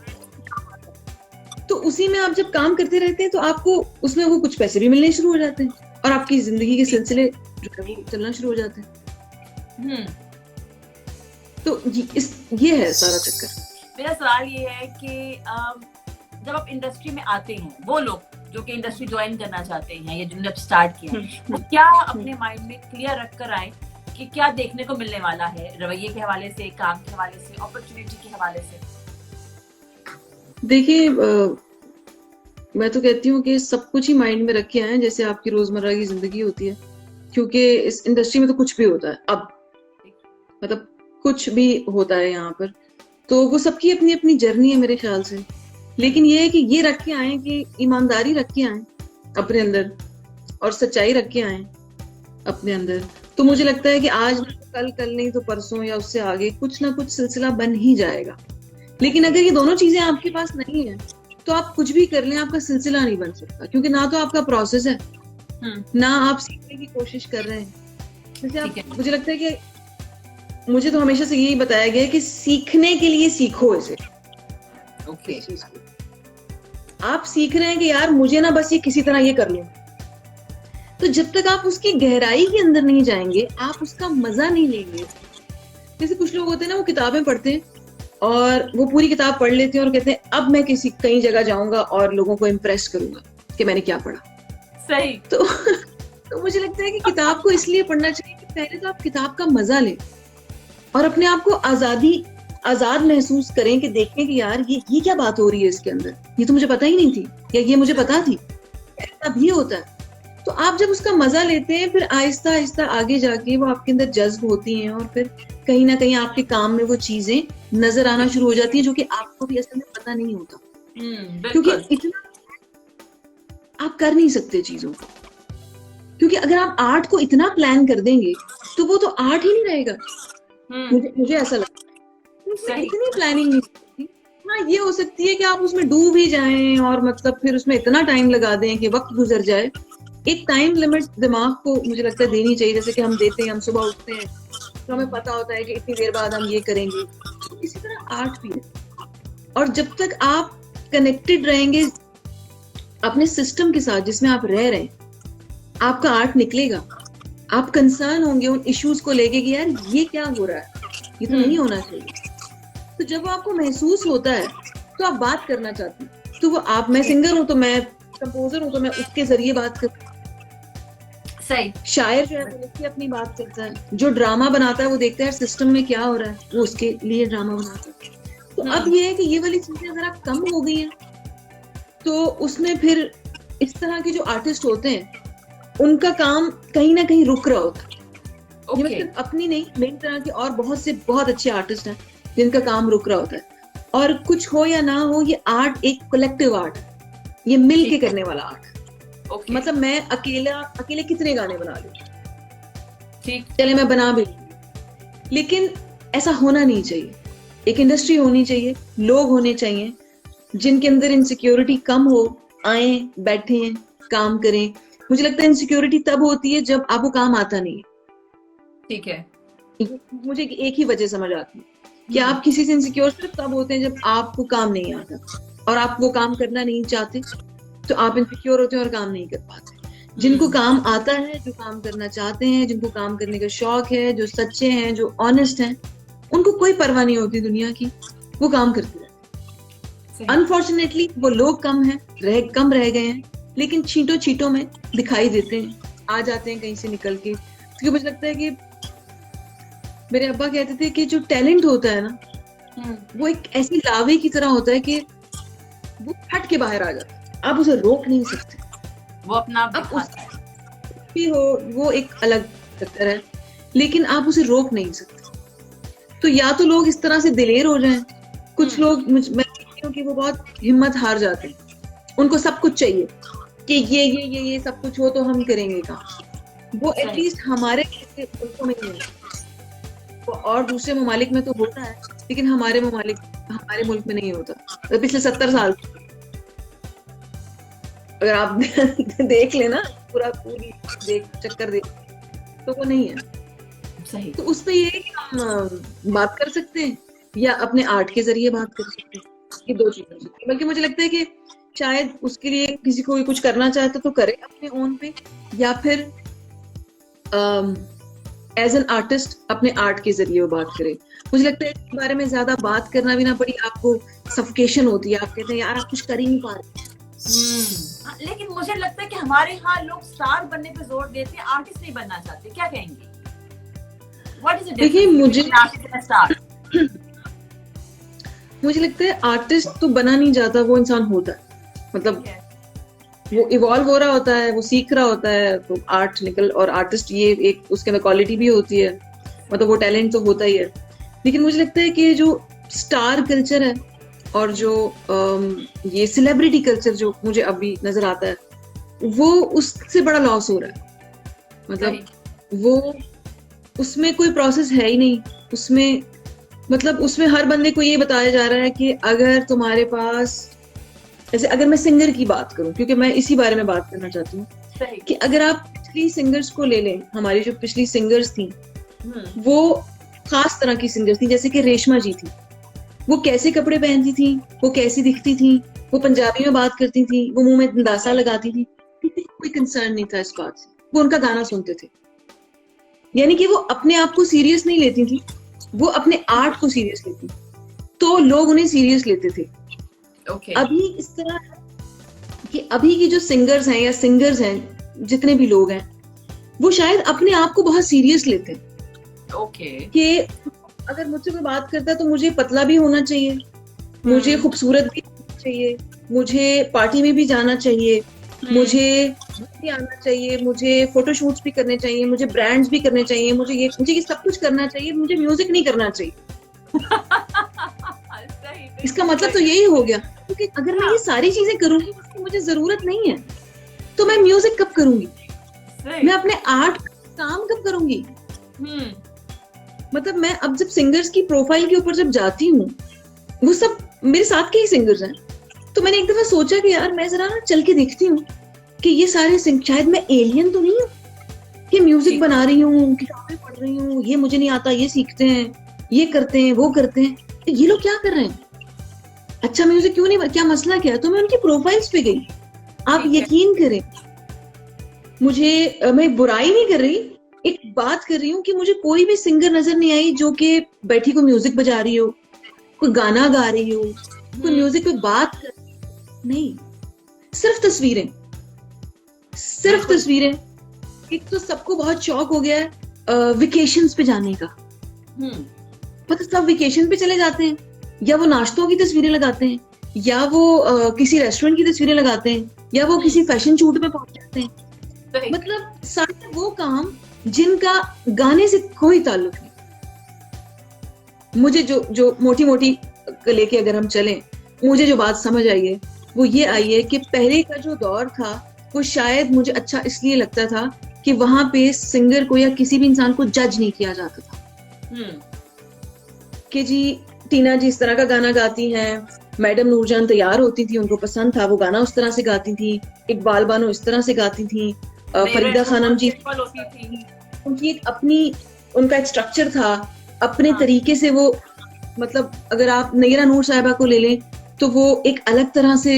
तो उसी में आप जब काम करते रहते हैं तो आपको उसमें वो कुछ पैसे भी मिलने शुरू हो जाते हैं और आपकी जिंदगी के सिलसिले जो है वो चलना शुरू हो जाते हैं। तो ये है सारा चक्कर। मेरा सवाल ये है कि जब आप इंडस्ट्री में आते हैं, वो लोग जो कि इंडस्ट्री ज्वाइन करना चाहते हैं या जिन्होंने स्टार्ट किया है, वो क्या अपने माइंड में क्लियर रख कर आए कि क्या देखने को मिलने वाला है, रवैये के हवाले से, काम के हवाले से, अपॉर्चुनिटी के हवाले से? देखिए मैं तो कहती हूँ कि सब कुछ ही माइंड में रखे आए, जैसे आपकी रोजमर्रा की जिंदगी होती है। क्योंकि इस इंडस्ट्री में तो कुछ भी होता है, अब मतलब कुछ भी होता है यहाँ पर, तो वो सबकी अपनी अपनी जर्नी है मेरे ख्याल से। लेकिन ये है कि ये रख के आए कि ईमानदारी रख के आए अपने अंदर और सच्चाई रख के आए अपने अंदर। तो मुझे लगता है कि आज कल नहीं तो परसों या उससे आगे कुछ ना कुछ सिलसिला बन ही जाएगा। लेकिन अगर ये दोनों चीजें आपके पास नहीं है तो आप कुछ भी कर लें, आपका सिलसिला नहीं बन सकता, क्योंकि ना तो आपका प्रोसेस है, ना आप सीखने की कोशिश कर रहे हैं। जैसे आप, मुझे लगता है कि मुझे तो हमेशा से यही बताया गया है कि सीखने के लिए सीखो इसे। ओके। आप सीख रहे हैं कि यार मुझे ना बस ये किसी तरह ये कर लूं, तो जब तक आप उसकी गहराई के अंदर नहीं जाएंगे, आप उसका मजा नहीं लेंगे। जैसे कुछ लोग होते हैं ना, वो किताबें पढ़ते हैं और वो पूरी किताब पढ़ लेते हैं और कहते हैं अब मैं कई जगह जाऊंगा और लोगों को इम्प्रेस करूंगा कि मैंने क्या पढ़ा। सही। तो मुझे लगता है कि किताब को इसलिए पढ़ना चाहिए कि पहले तो आप किताब का मजा लें और अपने आप को आजाद महसूस करें, कि देखें कि यार ये क्या बात हो रही है इसके अंदर, ये तो मुझे पता ही नहीं थी, या ये मुझे पता थी, ऐसा भी होता है। तो आप जब उसका मजा लेते हैं, फिर आहिस्ता आहिस्ता आगे जाके वो आपके अंदर जज्ब होती हैं और फिर कहीं ना कहीं आपके काम में वो चीजें नजर आना शुरू हो जाती है, जो कि आपको भी असल में पता नहीं होता, क्योंकि इतना आप कर नहीं सकते चीजों को। क्योंकि अगर आप आर्ट को इतना प्लान कर देंगे तो वो तो आर्ट ही नहीं रहेगा। मुझे ऐसा लगता है इतनी प्लानिंग नहीं होती। हाँ, ये हो सकती है कि आप उसमें डूब ही जाएं और मतलब फिर उसमें इतना टाइम लगा दें कि वक्त गुजर जाए। एक टाइम लिमिट दिमाग को मुझे लगता है देनी चाहिए, जैसे कि हम देते हैं, हम सुबह उठते हैं तो हमें पता होता है कि इतनी देर बाद हम ये करेंगे, तो इसी तरह आर्ट भी है। और जब तक आप कनेक्टेड रहेंगे अपने सिस्टम के साथ जिसमें आप रह रहे हैं, आपका आर्ट निकलेगा। आप कंसर्न होंगे उन इश्यूज को लेके कि यार ये क्या हो रहा है, ये तो नहीं होना चाहिए। तो जब आपको महसूस होता है तो आप बात करना चाहते हैं, तो वो मैं सिंगर हूं तो मैं कंपोजर हूं तो मैं उसके जरिए बात करता हूँ। सही। शायर जो है वो उसकी अपनी बात करता है, जो ड्रामा बनाता है वो देखता है सिस्टम में क्या हो रहा है, वो उसके लिए ड्रामा बनाता है। तो अब ये है कि ये वाली चीजें अगर आप कम हो गई हैं तो उसमें फिर इस तरह के जो आर्टिस्ट होते हैं उनका काम कहीं ना कहीं रुक रहा होता है। ये मतलब अपनी नहीं, मेरी तरह के और बहुत अच्छे आर्टिस्ट हैं जिनका काम रुक रहा होता है। और कुछ हो या ना हो, ये आर्ट एक कलेक्टिव आर्ट है, ये मिल के करने वाला आर्ट है। मतलब मैं अकेले कितने गाने बना लूं, ठीक, चले मैं बना भी, लेकिन ऐसा होना नहीं चाहिए। एक इंडस्ट्री होनी चाहिए, लोग होने चाहिए जिनके अंदर इनसिक्योरिटी कम हो, आए बैठे काम करें। मुझे लगता है इनसिक्योरिटी तब होती है जब आपको काम आता नहीं है। ठीक है, मुझे एक ही वजह समझ आती है कि आप किसी से इनसिक्योर सिर्फ तब होते हैं जब आपको काम नहीं आता और आप वो काम करना नहीं चाहते, तो आप इनसिक्योर होते हैं और काम नहीं कर पाते। जिनको काम आता है, जो काम करना चाहते हैं, जिनको काम करने का शौक है, जो सच्चे हैं, जो ऑनेस्ट हैं, उनको कोई परवाह नहीं होती दुनिया की, वो काम करते रहते हैं। अनफॉर्चुनेटली वो लोग कम रह गए हैं, लेकिन छींटों में दिखाई देते हैं, आ जाते हैं कहीं से निकल के। क्योंकि मुझे लगता है कि मेरे अब्बा कहते थे कि जो टैलेंट होता है ना, वो एक ऐसी लावे की तरह होता है कि वो फट के बाहर आ जाता है, आप उसे रोक नहीं सकते। वो अपना भी हो, वो एक अलग फैक्टर है, लेकिन आप उसे रोक नहीं सकते। तो या तो लोग इस तरह से दिलेर हो जाएं, कुछ लोग मैं देखती हूँ कि वो बहुत हिम्मत हार जाते हैं, उनको सब कुछ चाहिए कि ये सब कुछ हो तो हम करेंगे काम। वो एटलीस्ट हमारे मुल्कों में नहीं होता, और दूसरे ममालिक में तो होता है, लेकिन हमारे मुल्क में नहीं होता। तो पिछले 70 साल अगर आप देख लेना पूरी चक्कर देख, तो वो नहीं है सही। तो उस पे ये है कि हम बात कर सकते हैं या अपने आर्ट के जरिए बात कर सकते हैं, ये दो चीजें हो सकती है। बल्कि मुझे लगता है कि शायद उसके लिए किसी को कुछ करना चाहता तो करे अपने ओन पे, या फिर एज एन आर्टिस्ट अपने आर्ट के जरिए वो बात करे। मुझे लगता है इसके बारे में ज्यादा बात करना भी ना पड़ी, आपको सफोकेशन होती है, आप कहते हैं यार आप कुछ कर ही नहीं पा रहे। लेकिन मुझे लगता है कि हमारे यहाँ लोग स्टार बनने पे जोर देते हैं, आर्टिस्ट नहीं बनना चाहते। क्या कहेंगे? What is the देखिए, मुझे लगता है आर्टिस्ट तो बना नहीं जाता, वो इंसान होता है। मतलब वो इवॉल्व हो रहा होता है, वो सीख रहा होता है, तो आर्ट निकल। और आर्टिस्ट ये एक उसके अंदर क्वालिटी भी होती है, मतलब वो टैलेंट तो होता ही है। लेकिन मुझे लगता है कि जो स्टार कल्चर है और जो ये सेलिब्रिटी कल्चर जो मुझे अभी नजर आता है, वो उससे बड़ा लॉस हो रहा है। मतलब वो उसमें कोई प्रोसेस है ही नहीं। उसमें हर बंदे को ये बताया जा रहा है कि अगर तुम्हारे पास जैसे अगर मैं सिंगर की बात करूं, क्योंकि मैं इसी बारे में बात करना चाहती हूँ सही। कि अगर आप पिछली सिंगर्स को ले लें, हमारी जो पिछली सिंगर्स थी वो खास तरह की सिंगर्स थी। जैसे कि रेशमा जी थी, वो कैसे कपड़े पहनती थी, वो कैसी दिखती थी, वो पंजाबी में बात करती थी, वो मुंह में अंदासा लगाती थी, कोई कंसर्न नहीं था इस बात से, वो उनका गाना सुनते थे। यानी कि वो अपने आप को सीरियस नहीं लेती थी, वो अपने आर्ट को सीरियस लेती, तो लोग उन्हें सीरियस लेते थे। ओके। अभी इस तरह कि अभी की जो सिंगर्स हैं या सिंगर्स हैं, जितने भी लोग हैं, वो शायद अपने आप को बहुत सीरियस लेते हैं। ओके। कि अगर मुझसे कोई बात करता है तो मुझे पतला भी होना चाहिए, मुझे खूबसूरत भी होना चाहिए, मुझे पार्टी में भी जाना चाहिए, मुझे भी आना चाहिए, मुझे फोटोशूट्स भी करने चाहिए, मुझे ब्रांड्स भी करने चाहिए, मुझे ये सब कुछ करना चाहिए, मुझे म्यूजिक नहीं करना चाहिए। इसका मतलब तो यही हो गया, क्योंकि अगर मैं ये सारी चीजें करूंगी जिसकी मुझे जरूरत नहीं है, तो मैं म्यूजिक कब करूंगी, मैं अपने आर्ट काम कब करूंगी। मतलब मैं अब जब सिंगर्स की प्रोफाइल के ऊपर जब जाती हूँ, वो सब मेरे साथ के ही सिंगर्स हैं, तो मैंने एक दफा सोचा कि यार मैं जरा ना चल के देखती हूँ कि ये सारे शायद मैं एलियन तो नहीं हूँ कि म्यूजिक बना रही हूँ, किताबें पढ़ रही हूँ, ये मुझे नहीं आता, ये सीखते हैं, ये करते हैं, वो करते हैं, तो ये लोग क्या कर रहे हैं, अच्छा म्यूजिक क्यों नहीं, क्या मसला क्या है। तो मैं उनकी प्रोफाइल्स पे गई, आप यकीन करें, मैं बुराई नहीं कर रही, एक बात कर रही हूँ कि मुझे कोई भी सिंगर नजर नहीं आई जो कि बैठी को म्यूजिक बजा रही हो, कोई गाना गा रही हो, कोई म्यूजिक पे बात कर रही हो, नहीं, सिर्फ तस्वीरें, सिर्फ तस्वीरें। एक तो सबको बहुत शौक हो गया है वेकेशंस पे जाने का, पता सब वेकेशन पे चले जाते हैं, या वो नाश्तों की तस्वीरें लगाते हैं, या वो किसी रेस्टोरेंट की तस्वीरें लगाते हैं, या वो किसी फैशन शूट पे पहुंच जाते हैं। मतलब सारे वो काम जिनका गाने से कोई ताल्लुक नहीं। मुझे जो मोटी मोटी लेके अगर हम चलें, मुझे जो बात समझ आई है वो ये आई है कि पहले का जो दौर था वो शायद मुझे अच्छा इसलिए लगता था कि वहां पे सिंगर को या किसी भी इंसान को जज नहीं किया जाता था कि जी टीना जी इस तरह का गाना गाती हैं, मैडम नूरजान तैयार होती थी, उनको पसंद था, वो गाना उस तरह से गाती थी, इकबाल बानो इस तरह से गाती थी, फरीदा खानम जी उनकी एक अपनी, उनका एक स्ट्रक्चर था, अपने तरीके से वो, मतलब अगर आप नैरा नूर साहिबा को ले लें तो वो एक अलग तरह से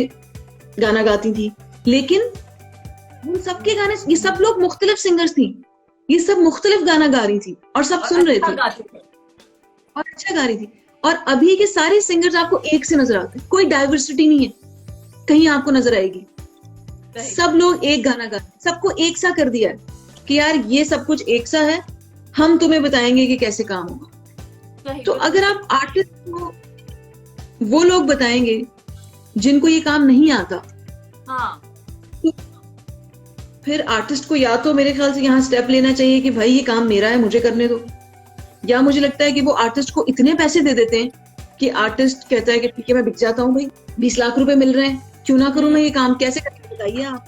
गाना गाती थी। लेकिन उन सबके गाने, ये सब लोग मुख्तलिफ सिंगर्स थी, ये सब मुख्तलिफ गाना गा रही थी और सब सुन रहे थे और अच्छा गा रही थी। और अभी के सारे सिंगर्स आपको एक से नजर आते हैं, कोई डाइवर्सिटी नहीं है कहीं आपको नजर आएगी, सब लोग एक गाना गा, सबको एक सा कर दिया है कि यार ये सब कुछ एक सा है, हम तुम्हें बताएंगे कि कैसे काम होगा। तो अगर आप आर्टिस्ट को वो लोग बताएंगे जिनको ये काम नहीं आता, तो फिर आर्टिस्ट को या तो मेरे ख्याल से यहाँ स्टेप लेना चाहिए कि भाई ये काम मेरा है, मुझे करने दो, या मुझे लगता है कि वो आर्टिस्ट को इतने पैसे दे देते हैं कि आर्टिस्ट कहता है कि ठीक है मैं बिक जाता हूँ भाई, 20 लाख रुपए मिल रहे हैं, क्यों ना करूं मैं ये काम, कैसे करके बताइए आप।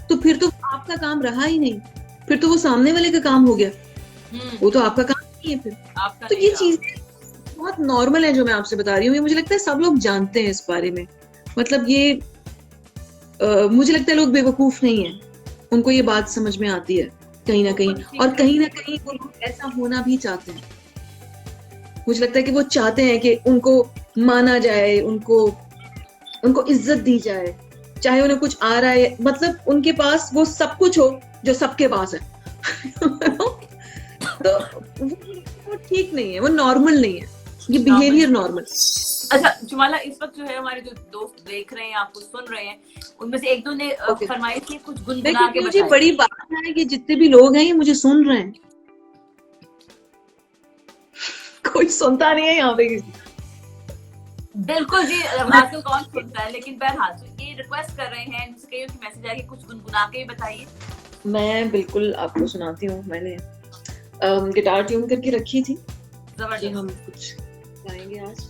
तो फिर तो आपका काम रहा ही नहीं, फिर तो वो सामने वाले का काम हो गया, वो तो आपका काम नहीं है फिर। तो ये चीज बहुत नॉर्मल है जो मैं आपसे बता रही हूँ, ये मुझे लगता है सब लोग जानते हैं इस बारे में। मतलब ये मुझे लगता है लोग बेवकूफ नहीं है, उनको ये बात समझ में आती है कहीं ना कहीं, और कहीं ना कहीं वो लोग ऐसा होना भी चाहते हैं। मुझे लगता है कि वो चाहते हैं कि उनको माना जाए, उनको इज्जत दी जाए, चाहे उन्हें कुछ आ रहा है, मतलब उनके पास वो सब कुछ हो जो सबके पास है। तो वो ठीक नहीं है, वो नॉर्मल नहीं है, ये बिहेवियर नॉर्मल। अच्छा जुमाला, इस वक्त जो है हमारे जो दोस्त देख रहे हैं, आपको सुन रहे हैं, उनमें से एक दो ने फरमाइश की कुछ गुनगुना के मुझे बड़ी बात है कि जितने भी लोग हैं ये मुझे सुन रहे हैं, कोई सुनता नहीं है यहाँ पे किसी। बिल्कुल जी, आजकल कौन सुनता है, लेकिन बहरहाल ये रिक्वेस्ट कर रहे हैं, मैसेज आके कुछ गुनगुना के बताइए। मैं बिल्कुल आपको सुनाती हूँ, मैंने गिटार ट्यून करके रखी थी, जबरदस्त, हम कुछ गाएंगे आज।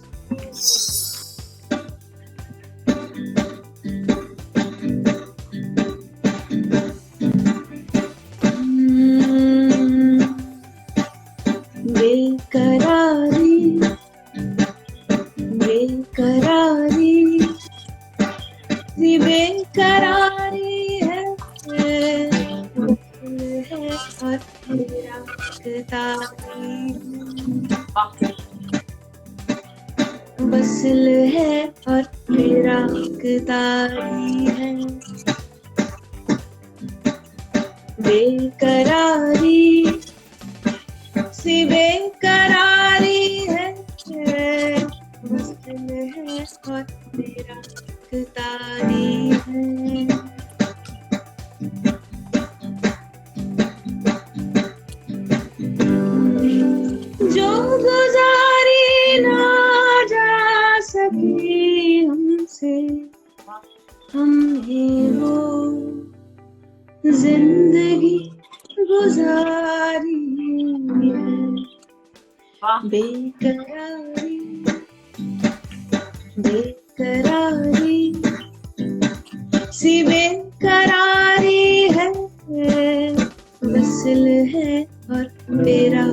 बेकरारी बेकरारी और मेरा तारी वसल है और मेरा तारी है बेकरारी सी बेकरारी है वसल है और मेरा तारी है जो गुजारी ना जा सकी हमसे हमने वो जिंदगी गुजारी है बेकरारी बेकरारी सी बेकरारी है वसल है और मेरा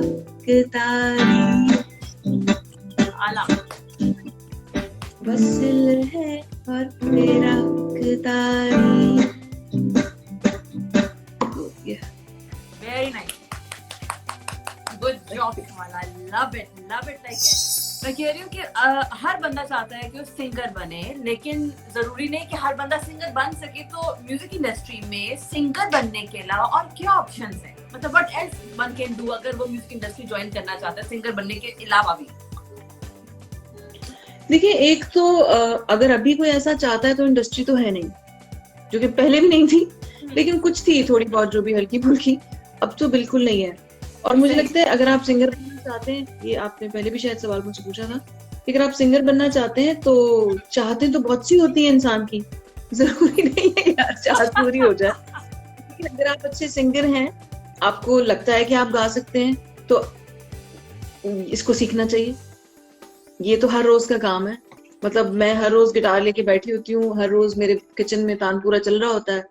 तारी वसल है और मेरा तारी वेरी नाइस गुड जॉब कमाल लव इट लाइक मैं कह रही हूँ कि हर बंदा चाहता है कि वो सिंगर बने लेकिन जरूरी नहीं कि हर बंदा सिंगर बन सके तो म्यूजिक इंडस्ट्री में सिंगर बनने के अलावा और क्या ऑप्शंस हैं मतलब what else one can do अगर वो म्यूजिक इंडस्ट्री ज्वाइन करना चाहता है सिंगर बनने के अलावा भी देखिए एक तो अगर अभी कोई ऐसा चाहता है तो इंडस्ट्री तो है नहीं जो कि पहले भी नहीं थी लेकिन कुछ थी थोड़ी बहुत जो भी हल्की फुल्की अब तो बिल्कुल नहीं है और मुझे लगता है अगर आप सिंगर बनना चाहते हैं ये आपने पहले भी शायद सवाल मुझसे पूछा था अगर आप सिंगर बनना चाहते हैं तो चाहते तो बहुत सी होती है इंसान की जरूरी नहीं है यार चाहत पूरी हो जाए लेकिन अगर आप अच्छे सिंगर हैं आपको लगता है कि आप गा सकते हैं तो इसको सीखना चाहिए ये तो हर रोज का काम है मतलब मैं हर रोज गिटार लेके बैठी होती हूँ हर रोज मेरे किचन में तानपुरा चल रहा होता है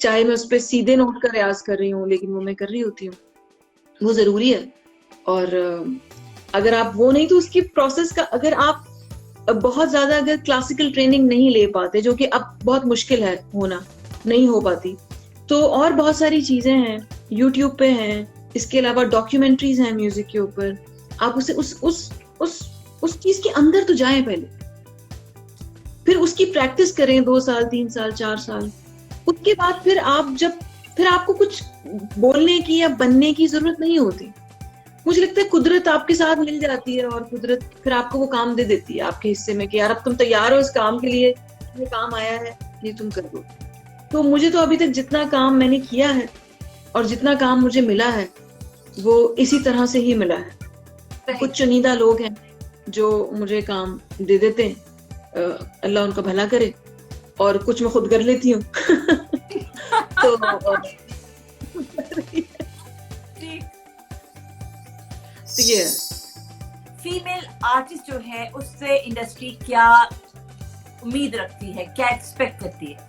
चाहे मैं उस पर सीधे नोट का रियाज कर रही हूँ लेकिन वो मैं कर रही होती हूँ वो जरूरी है और अगर आप वो नहीं तो उसकी प्रोसेस का अगर आप बहुत ज्यादा अगर क्लासिकल ट्रेनिंग नहीं ले पाते जो कि अब बहुत मुश्किल है होना नहीं हो पाती तो और बहुत सारी चीजें हैं यूट्यूब पे हैं इसके अलावा डॉक्यूमेंट्रीज हैं म्यूजिक के ऊपर आप उसे उस चीज के अंदर तो जाएं पहले फिर उसकी प्रैक्टिस करें 2 साल 3 साल 4 साल उसके बाद फिर आपको कुछ बोलने की या बनने की जरूरत नहीं होती मुझे लगता है कुदरत आपके साथ मिल जाती है और कुदरत फिर आपको वो काम दे देती है आपके हिस्से में कि यार अब तुम तैयार हो इस काम के लिए ये काम आया है ये तुम कर दो तो मुझे तो अभी तक जितना काम मैंने किया है और जितना काम मुझे मिला है वो इसी तरह से ही मिला है कुछ चुनिंदा लोग हैं जो मुझे काम दे देते हैं अल्लाह उनका भला करे और कुछ मैं खुद कर लेती हूँ तो ये फीमेल आर्टिस्ट जो है उससे इंडस्ट्री क्या उम्मीद रखती है क्या एक्सपेक्ट करती है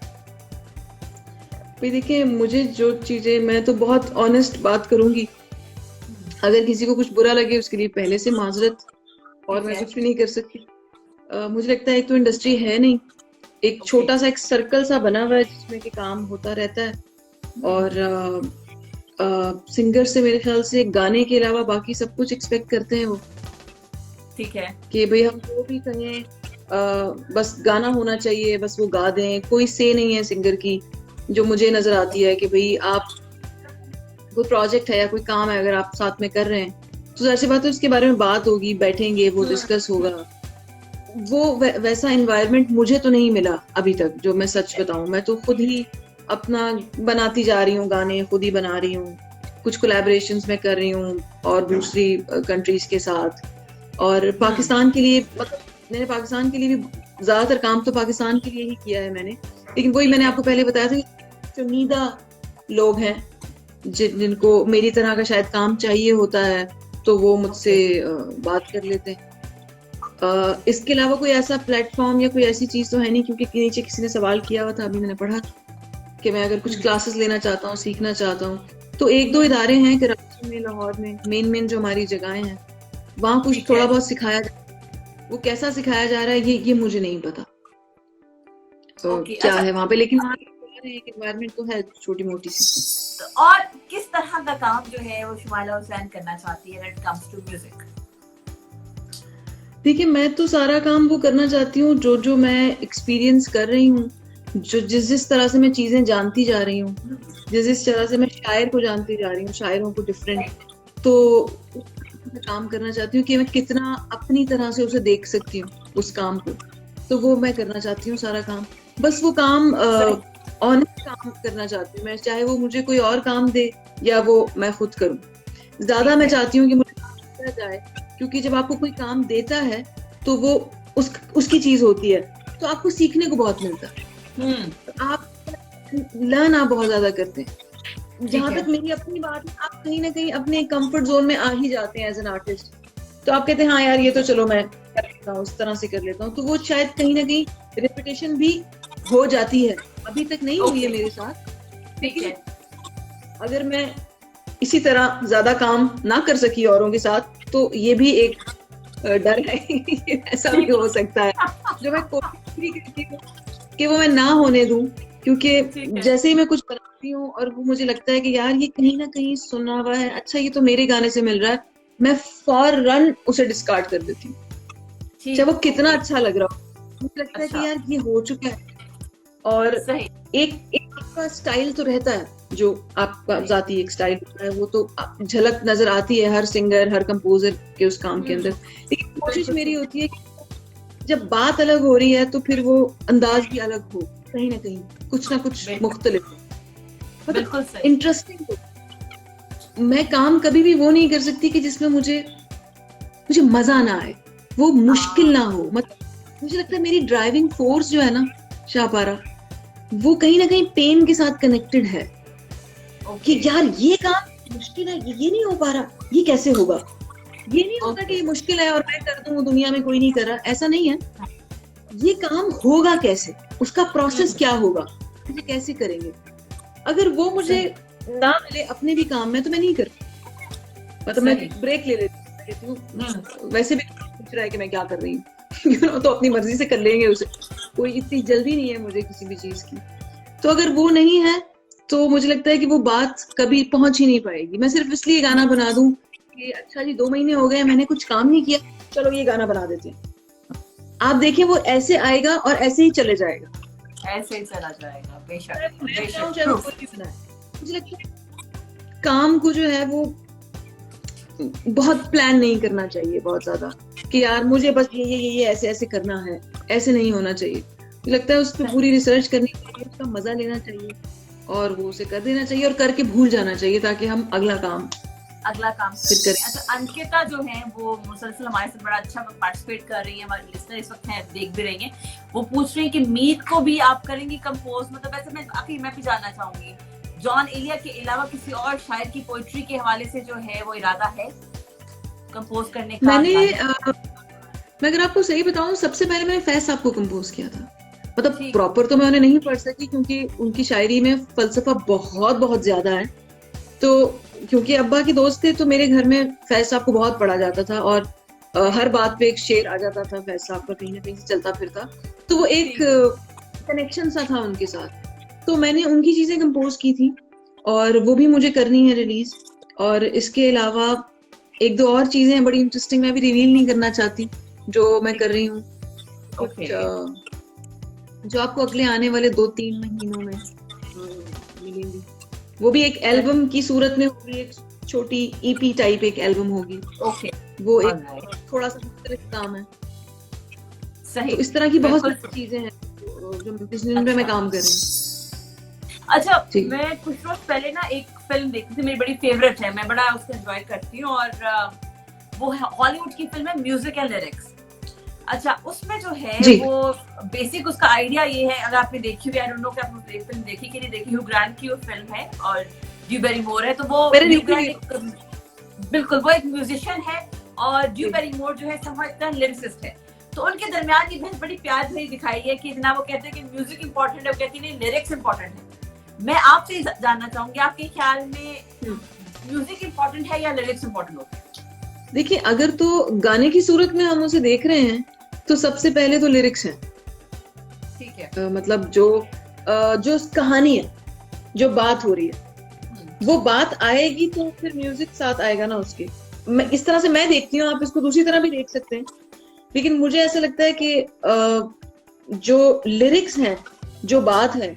देखिए मुझे जो चीजें मैं तो बहुत ऑनेस्ट बात करूंगी अगर किसी को कुछ बुरा लगे उसके लिए पहले से माजरत और मैं कुछ भी नहीं कर सकती मुझे लगता है एक तो इंडस्ट्री है नहीं एक छोटा सा एक सर्कल सा बना हुआ है जिसमें कि काम होता रहता है और सिंगर से मेरे ख्याल से गाने के अलावा बाकी सब कुछ एक्सपेक्ट करते हैं वो ठीक है कि भाई हम जो भी कहें बस गाना होना चाहिए बस वो गा दें कोई से नहीं है सिंगर की जो मुझे नजर आती है कि भाई आप कोई प्रोजेक्ट है या कोई काम है अगर आप साथ में कर रहे हैं तो जाहिर सी बात है उसके बारे में बात होगी बैठेंगे वो डिस्कस होगा वो वैसा एनवायरनमेंट मुझे तो नहीं मिला अभी तक जो मैं सच बताऊं मैं तो खुद ही अपना बनाती जा रही हूँ गाने खुद ही बना रही हूँ कुछ कोलैबोरेशंस में कर रही हूँ और दूसरी कंट्रीज के साथ और पाकिस्तान के लिए मतलब मैंने पाकिस्तान के लिए भी ज्यादातर काम तो पाकिस्तान के लिए ही किया है मैंने लेकिन वही मैंने आपको पहले बताया था कि चुनिंदा लोग हैं जिनको मेरी तरह का शायद काम चाहिए होता है तो वो मुझसे बात कर लेते हैं इसके अलावा कोई ऐसा प्लेटफॉर्म या कोई ऐसी चीज तो है नहीं क्योंकि नीचे किसी ने सवाल किया हुआ था अभी मैंने पढ़ा कि मैं अगर कुछ क्लासेस लेना चाहता हूँ सीखना चाहता हूँ तो 1-2 इदारे हैं कराची में लाहौर में मेन जो हमारी जगहें हैं वहाँ कुछ थोड़ा बहुत सिखाया वो कैसा सिखाया जा रहा है ये मुझे नहीं पता तो क्या है वहाँ पे लेकिन एक एनवायरनमेंट तो है छोटी मोटी सी और किस तरह तरह का काम जो है वो शुमाइला हुसैन करना चाहती है when it comes to music? देखिए, मैं तो सारा काम वो करना चाहती हूँ जो जो मैं एक्सपीरियंस कर रही हूँ, जो जिस तरह से मैं चीजें जानती जा रही हूँ, जिस तरह से मैं शायर को जानती जा रही हूँ, शायरों को डिफरेंट, तो मैं काम करना चाहती हूँ कि मैं कितना अपनी तरह से उसे देख सकती हूँ उस काम को, तो वो मैं करना चाहती हूँ सारा काम। बस वो काम ऑनेस्ट काम करना चाहती हूँ मैं, चाहे वो मुझे कोई और काम दे या वो मैं खुद करूँ। ज्यादा मैं चाहती हूँ कि मुझे काम दिया जाए, क्योंकि जब आपको कोई काम देता है तो वो उसकी चीज होती है, तो आपको सीखने को बहुत मिलता है। तो आप लर्न आप बहुत ज्यादा करते हैं। जहां तक मेरी अपनी बात है, आप कहीं ना कहीं अपने कंफर्ट जोन में आ ही जाते हैं एज एन आर्टिस्ट, तो आप कहते हैं हाँ यार ये तो चलो मैं कर लेता हूँ, उस तरह से कर लेता हूँ, तो वो शायद कहीं ना कहीं रेपिटेशन भी हो जाती है। अभी तक नहीं हुई है मेरे साथ, लेकिन अगर मैं इसी तरह ज्यादा काम ना कर सकी औरों के साथ, तो ये भी एक डर है ऐसा भी हो सकता है, जो मैं कोशिश भी करती हूँ कि वो मैं ना होने दूं, क्योंकि जैसे ही मैं कुछ बनाती हूँ और वो मुझे लगता है कि यार ये कहीं ना कहीं सुना हुआ है, अच्छा ये तो मेरे गाने से मिल रहा है, मैं फौरन उसे डिस्कार्ड कर देती हूँ, चाहे वो कितना अच्छा लग रहा हो। मुझे लगता है कि यार ये हो चुका है, और एक आपका स्टाइल तो रहता है, जो आपका जाती एक स्टाइल होता है, वो तो झलक नजर आती है हर सिंगर, हर कंपोजर के उस काम के अंदर। लेकिन कोशिश मेरी होती है कि जब बात अलग हो रही है तो फिर वो अंदाज भी अलग हो, कहीं ना कहीं कुछ ना कुछ मुख्तलिफ, मतलब इंटरेस्टिंग हो। मैं काम कभी भी वो नहीं कर सकती कि जिसमें मुझे मजा ना आए, वो मुश्किल ना हो। मतलब मुझे लगता है मेरी ड्राइविंग फोर्स जो है ना शाहपारा, वो कहीं ना कहीं पेन के साथ कनेक्टेड है, कि यार ये काम मुश्किल है, ये नहीं हो पा रहा, ये कैसे होगा। ये नहीं होता कि ये मुश्किल है और मैं कर दूं, दुनिया में कोई नहीं कर रहा, ऐसा नहीं है। ये काम होगा कैसे, उसका प्रोसेस क्या होगा, इसे कैसे करेंगे। अगर वो मुझे ना मिले अपने भी काम में, तो मैं नहीं करती, मतलब मैं ब्रेक ले लेती हूँ। वैसे भी पूछ रहा है कि मैं क्या कर रही हूँ तो अपनी मर्जी से कर लेंगे उसे, कोई इतनी जल्दी नहीं है मुझे किसी भी चीज की। तो अगर वो नहीं है तो मुझे लगता है कि वो बात कभी पहुंच ही नहीं पाएगी। मैं सिर्फ इसलिए गाना बना दूं कि अच्छा जी 2 महीने हो गए मैंने कुछ काम नहीं किया, चलो ये गाना बना देते हैं। आप देखिए वो ऐसे आएगा और ऐसे ही चले जाएगा, ऐसे ही चला जाएगा। बेशक मुझे लगता है काम को जो है वो बहुत प्लान नहीं करना चाहिए, बहुत ज्यादा कि यार मुझे बस ये ऐसे ऐसे करना है, ऐसे नहीं होना चाहिए। मुझे लगता है उस पर पूरी रिसर्च करनी चाहिए, उसका मजा लेना चाहिए और वो उसे कर देना चाहिए और करके भूल जाना चाहिए, ताकि हम अगला काम फिर करें। अच्छा, अंकिता जो है वो मुसलसल हमारे साथ बड़ा अच्छा पार्टिसिपेट कर रही है, हमारे लिस्टर इस वक्त हैं, देख भी रही हैं। वो पूछ रही है कि मीत को भी आप करेंगी कंपोज, मतलब वैसे मैं भी जानना चाहूंगी, जॉन एलिया के अलावा किसी और शायर की पोइट्री के हवाले से जो है वो इरादा है कंपोज करने का? मैं अगर आपको सही बताऊं, सबसे पहले मैंने फैज साहब को कंपोज किया था। मतलब प्रॉपर तो मैं उन्हें नहीं पढ़ सकी, क्योंकि उनकी शायरी में फलसफा बहुत बहुत ज्यादा है। तो क्योंकि अब्बा के दोस्त थे, तो मेरे घर में फैज साहब को बहुत पढ़ा जाता था, और हर बात पे एक शेर आ जाता था फैज साहब का, कहीं ना कहीं से चलता फिरता, तो वो एक कनेक्शन सा था उनके साथ। तो मैंने उनकी चीजें कंपोज की थी, और वो भी मुझे करनी है रिलीज। और इसके अलावा 1-2 और चीजें हैं बड़ी इंटरेस्टिंग, मैं भी रिवील नहीं करना चाहती, जो मैं कर रही हूँ, जो आपको अगले आने वाले 2-3 महीनों में मिलेंगी। वो भी एक एल्बम की सूरत में होगी, एक छोटी ईपी टाइप एक एल्बम होगी। वो एक थोड़ा सा मुख्तलिफ काम है। सही। तो इस तरह की बहुत सारी चीजें हैं जो जिनमें मैं काम कर रही हूँ। अच्छा, मैं कुछ रोज पहले ना एक फिल्म देखी थी, मेरी बड़ी फेवरेट है, मैं बड़ा उसको एंजॉय करती हूँ, और वो हॉलीवुड की फिल्म है म्यूजिक एंड लिरिक्स। अच्छा, उसमें जो है वो बेसिक उसका आइडिया ये है, अगर आपने देखी हुई, आई डोंट नो कि आपने फिल्म देखी कि नहीं देखी, ह्यू ग्रांट की वो फिल्म है और ड्रू बैरिमोर है। तो वो ह्यू ग्रांट बिल्कुल वो एक म्यूजिशियन है, और ड्रू बैरिमोर जो है समझता लिरिसिस्ट है। तो उनके दरमियान की बहस बड़ी प्यार भरी दिखाई है कि ना वो कहते हैं कि म्यूजिक इंपॉर्टेंट है, वो कहती नहीं लिरिक्स इंपॉर्टेंट है। मैं आपसे जानना चाहूंगी, आपके ख्याल में म्यूजिक इंपॉर्टेंट है या लिरिक्स इंपॉर्टेंट होते हैं? देखिए, अगर तो गाने की सूरत में हम उसे देख रहे हैं तो सबसे पहले तो लिरिक्स हैं। ठीक है। मतलब जो कहानी है, जो बात हो रही है, वो बात आएगी तो फिर म्यूजिक साथ आएगा ना उसके। मैं इस तरह से मैं देखती हूँ, आप इसको दूसरी तरह भी देख सकते हैं, लेकिन मुझे ऐसा लगता है कि जो लिरिक्स हैं, जो बात है,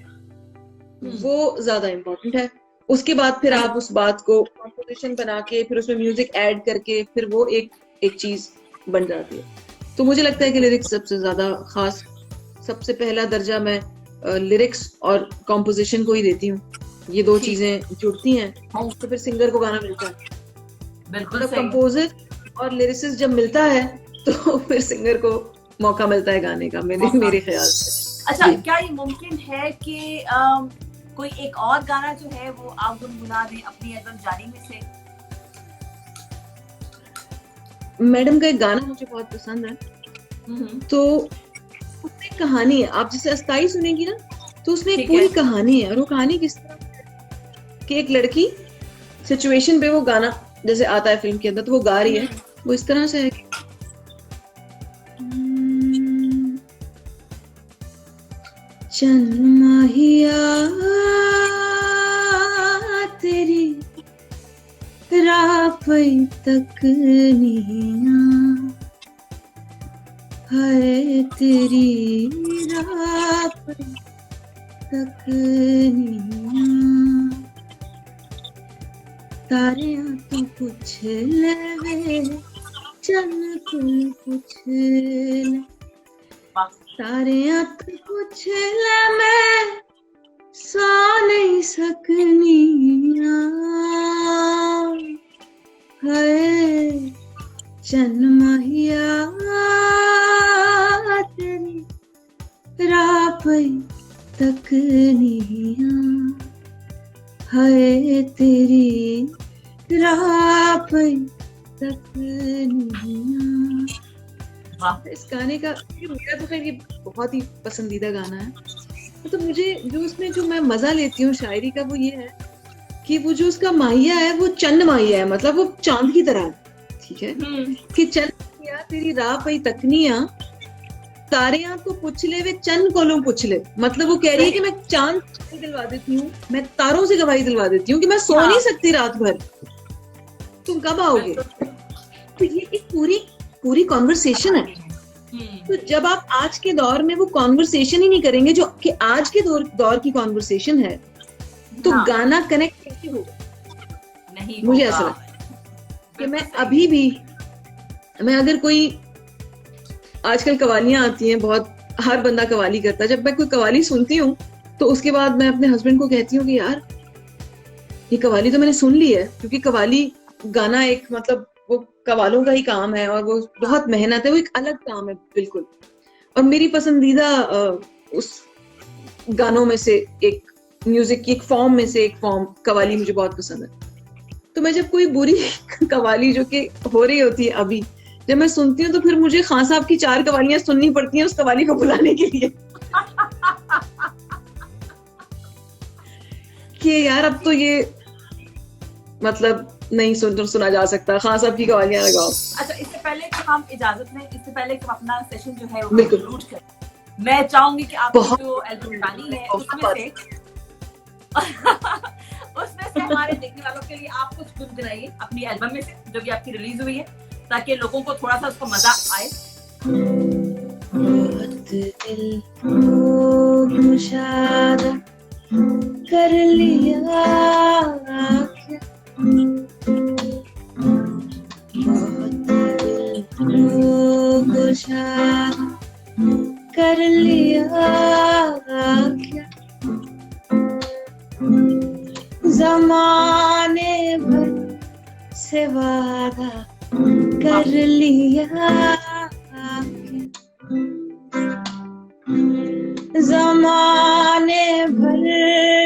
वो ज्यादा इम्पोर्टेंट है। उसके बाद फिर आप उस बात को कॉम्पोजिशन बना के फिर उसमें म्यूजिक ऐड करके फिर वो एक चीज बन जाती है। तो मुझे लगता है कि लिरिक्स सबसे ज्यादा खास, सबसे पहला दर्जा मैं लिरिक्स और कॉम्पोजिशन को ही देती हूँ। ये दो चीजें जुड़ती हैं तो फिर सिंगर को गाना मिलता है। बिल्कुल सही। कंपोजर और लिरिसिस्ट जब मिलता है तो फिर सिंगर को मौका मिलता है गाने का, मेरे ख्याल से। अच्छा, क्या ये मुमकिन है कि कोई एक और गाना जो है वो आप गुनगुना दें अपनी एल्बम जानी में से? मैडम का एक गाना मुझे बहुत पसंद है, तो उसमें एक कहानी है। आप जैसे अस्ताई सुनेंगी ना, तो उसमें एक पूरी कहानी है। और वो कहानी किस तरह कि एक लड़की सिचुएशन पे वो गाना जैसे आता है फिल्म के अंदर, तो वो गा रही है। वो इस तरह से है कि चंद माहिया तेरी राह पे तकनिया, है तेरी राह पे तकनिया, तारे तो पूछ ले चंद को पूछ ले, तारे तो पूछ ले मैं सो नहीं सकनिया, है चंद माहिया तेरी राह पे तकनिया, है तेरी राह पे तकनिया। इस गाने का मेरा तो खैर ये बहुत ही पसंदीदा गाना है। तो मुझे जो उसमें जो मैं मजा लेती हूँ शायरी का, वो ये है कि वो जो उसका माहिया है वो चंद माहिया है, मतलब वो चांद की तरह, ठीक है, कि चंद माहिया तेरी राह पे तकनिया, तारियां तो पूछ ले वे चंद कोलों पूछ ले। मतलब वो कह रही है कि मैं चांद से दिलवा देती हूँ, मैं तारों से गवाही दिलवा देती हूँ कि मैं सो नहीं सकती रात भर, तुम कब आओगे। तो ये एक पूरी कॉन्वर्सेशन है। तो जब आप आज के दौर में वो कॉन्वर्सेशन ही नहीं करेंगे जो कि आज के दौर की कॉन्वर्सेशन है, तो गाना कनेक्ट कैसे होगा? नहीं, मुझे ऐसा लगता है कि मैं अभी भी, मैं अगर कोई, आजकल कवालियां आती हैं बहुत, हर बंदा कवाली करता है, जब मैं कोई कवाली सुनती हूँ तो उसके बाद मैं अपने हस्बैंड को कहती हूँ कि यार ये कवाली तो मैंने सुन ली है, क्योंकि कवाली गाना एक, मतलब वो कवालों का ही काम है और वो बहुत मेहनत है, वो एक अलग काम है बिल्कुल। और मेरी पसंदीदा उस गानों में से एक, म्यूजिक की एक फॉर्म में से एक फॉर्म कवाली मुझे बहुत पसंद है। तो मैं जब कोई बुरी कवाली जो कि हो रही होती है अभी, जब मैं सुनती हूँ तो फिर मुझे खान साहब की 4 कवालियां सुननी पड़ती हैं उस कवाली को भुलाने के लिए कि यार अब तो ये मतलब नहीं सुना जा सकता, खान साहब की कवालियां लगाओ। अच्छा, इससे पहले कि हम इजाजत लें, इससे पहले कि हम अपना सेशन जो है वो कंक्लूड करें, मैं चाहूंगी कि आप जो एल्बम गानी है उसमें से हमारे देखने वालों के लिए आप कुछ गुनगुनाइए अपनी एल्बम में से जो भी आपकी रिलीज हुई है, ताकि लोगों को थोड़ा सा उसका मजा आए। कर लिया कर लिया क्या, जमाने भर से वादा कर लिया क्या, जमाने भर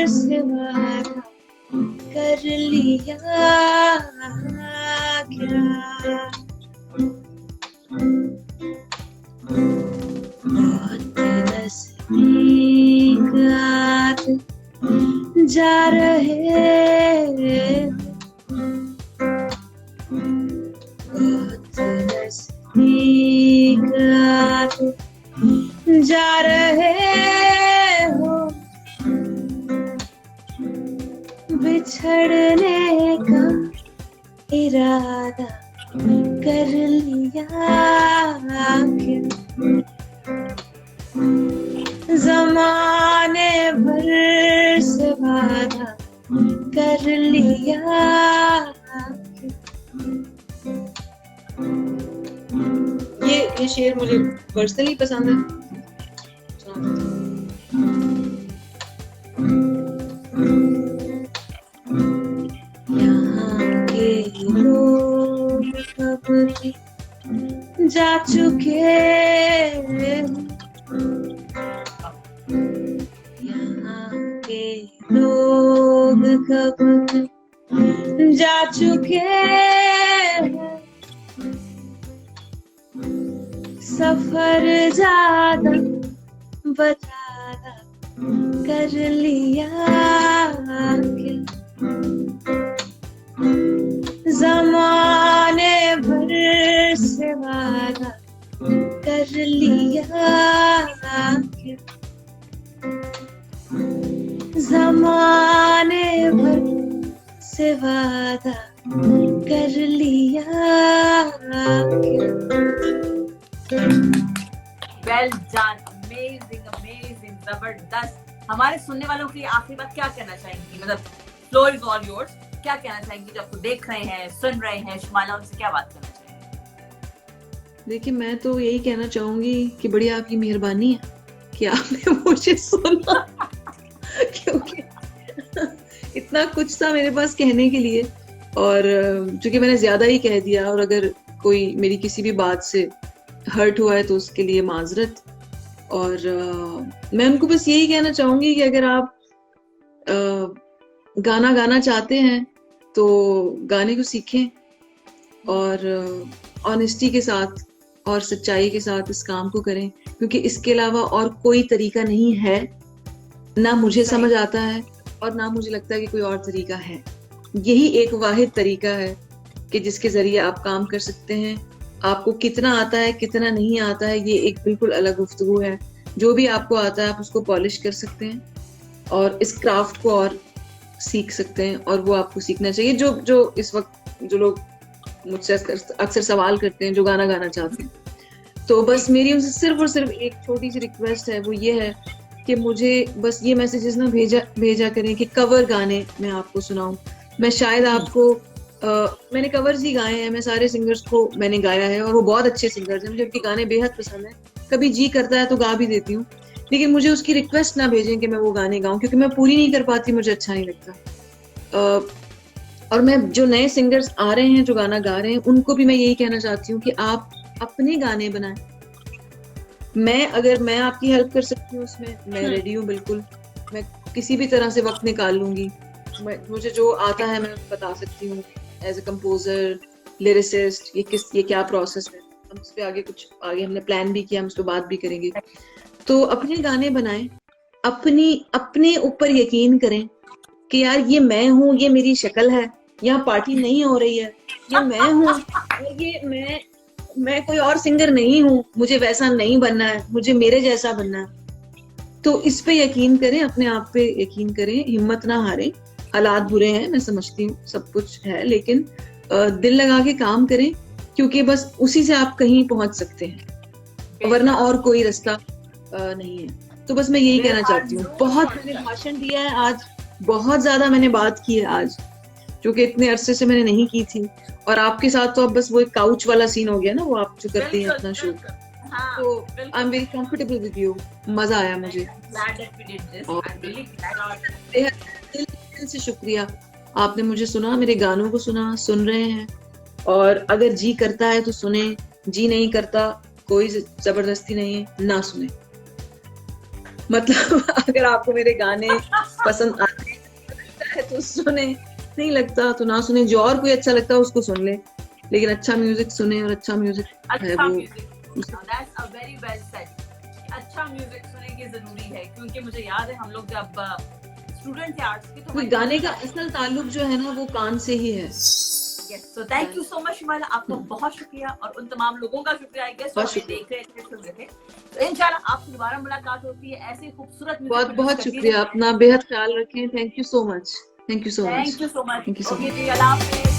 से वादा कर लिया क्या, बहुत नज़दीक जा रहे, बहुत नज़दीक जा रहे हो, बिछड़ का इरादा कर लिया क्या, जमाने भर से वादा कर लिया क्या। ये शेर मुझे पर्सनली पसंद है। यहाँ के लोग कब जा चुके, यहाँ के लोग कब जा चुके, सफर ज्यादा बता कर लिया क्या, जमाने भर से वादा कर लिया क्या, जमाने भर से वादा कर लिया क्या। वेल डन, अमेजिंग अमेजिंग, जबरदस्त। हमारे सुनने वालों के लिए आखिरी बात क्या कहना चाहेंगी, मतलब फ्लोर इज ऑल योर्स, क्या कहना चाहेंगी जो आपको देख रहे हैं, सुन रहे हैं, शुमाला उनसे क्या बात करना चाहेंगी? देखिए मैं तो यही कहना चाहूंगी कि बड़ी आपकी मेहरबानी है कि आपने मुझे सुना क्योंकि इतना कुछ था मेरे पास कहने के लिए, और चूंकि मैंने ज्यादा ही कह दिया, और अगर कोई मेरी किसी भी बात से हर्ट हुआ है तो उसके लिए माजरत। और मैं उनको बस यही कहना चाहूंगी कि अगर आप गाना गाना चाहते हैं तो गाने को सीखें, और ऑनेस्टी के साथ और सच्चाई के साथ इस काम को करें, क्योंकि इसके अलावा और कोई तरीका नहीं है, ना मुझे समझ आता है और ना मुझे लगता है कि कोई और तरीका है। यही एक वाहिद तरीका है कि जिसके जरिए आप काम कर सकते हैं। आपको कितना आता है कितना नहीं आता है ये एक बिल्कुल अलग गुफ्तगू है। जो भी आपको आता है आप उसको पॉलिश कर सकते हैं और इस क्राफ्ट को और सीख सकते हैं, और वो आपको सीखना चाहिए। जो इस वक्त जो लोग मुझसे अक्सर सवाल करते हैं जो गाना गाना चाहते हैं, तो बस मेरी उनसे सिर्फ और सिर्फ एक छोटी सी रिक्वेस्ट है, वो ये है कि मुझे बस ये मैसेजेस ना भेजा करें कि कवर गाने मैं आपको सुनाऊं। मैं शायद आपको मैंने कवर्स ही गाए हैं, मैं सारे सिंगर्स को मैंने गाया है और वो बहुत अच्छे सिंगर्स हैं, मुझे उनके गाने बेहद पसंद है। कभी जी करता है तो गा भी देती हूँ, लेकिन मुझे उसकी रिक्वेस्ट ना भेजें कि मैं वो गाने गाऊं, क्योंकि मैं पूरी नहीं कर पाती, मुझे अच्छा नहीं लगता। और मैं जो नए सिंगर्स आ रहे हैं जो गाना गा रहे हैं उनको भी मैं यही कहना चाहती हूँ कि आप अपने गाने बनाएं। मैं आपकी हेल्प कर सकती हूँ उसमें, मैं रेडी हूँ बिल्कुल। मैं किसी भी तरह से वक्त निकाल लूंगी, मुझे जो आता है मैं बता सकती हूँ एज ए कंपोजर, लिरिसिस्ट, ये क्या प्रोसेस है। हम इस पे आगे हमने प्लान भी किया, हम इस पे बात भी करेंगे। तो अपने गाने बनाएं, अपने ऊपर यकीन करें कि यार ये मैं हूँ, ये मेरी शक्ल है, यहाँ पार्टी नहीं हो रही है, ये मैं हूँ, और ये मैं कोई और सिंगर नहीं हूँ, मुझे वैसा नहीं बनना है, मुझे मेरे जैसा बनना है। तो इस पे यकीन करें, अपने आप पे यकीन करें, हिम्मत ना हारें। हालात बुरे हैं, मैं समझती हूँ, सब कुछ है, लेकिन दिल लगा के काम करें, क्योंकि बस उसी से आप कहीं पहुंच सकते हैं, वरना और कोई रास्ता नहीं है। तो बस मैं यही कहना चाहती हूँ। बहुत मैंने भाषण दिया है आज, बहुत ज्यादा मैंने बात की है आज, जो कि इतने अरसे से मैंने नहीं की थी। और आपके साथ तो अब बस वो एक काउच वाला सीन हो गया ना, वो आप जो करते हैं अपना शो, तो I am very comfortable with you. मजा आया मुझे, दिल से शुक्रिया। आपने मुझे सुना, मेरे गानों को सुन रहे हैं, और अगर जी करता है तो सुने, जी नहीं करता कोई जबरदस्ती नहीं, ना सुने। मतलब अगर आपको मेरे गाने पसंद आते हैं तो सुने, नहीं लगता तो ना सुने। जो और कोई अच्छा लगता है उसको सुन ले, लेकिन अच्छा म्यूजिक सुने, और अच्छा म्यूजिक है वो। That's a very well said. अच्छा म्यूजिक सुने की जरूरी है, क्योंकि मुझे याद है हम लोग जब स्टूडेंट थे आर्ट्स के, तो गाने का असल ताल्लुक जो है ना वो कान से ही है। तो thank you so much Shumaila, आपका बहुत शुक्रिया, और उन तमाम लोगों का शुक्रिया आई गेस जो हमें देख रहे थे, सुन रहे थे। तो इंशाल्लाह आपसे दोबारा मुलाकात होती है ऐसे खूबसूरत। बहुत बहुत शुक्रिया, अपना बेहद ख्याल रखें। Thank you so much. Thank you so much. Thank you so much. Thank you so okay much. जी, अल्लाह हाफिज।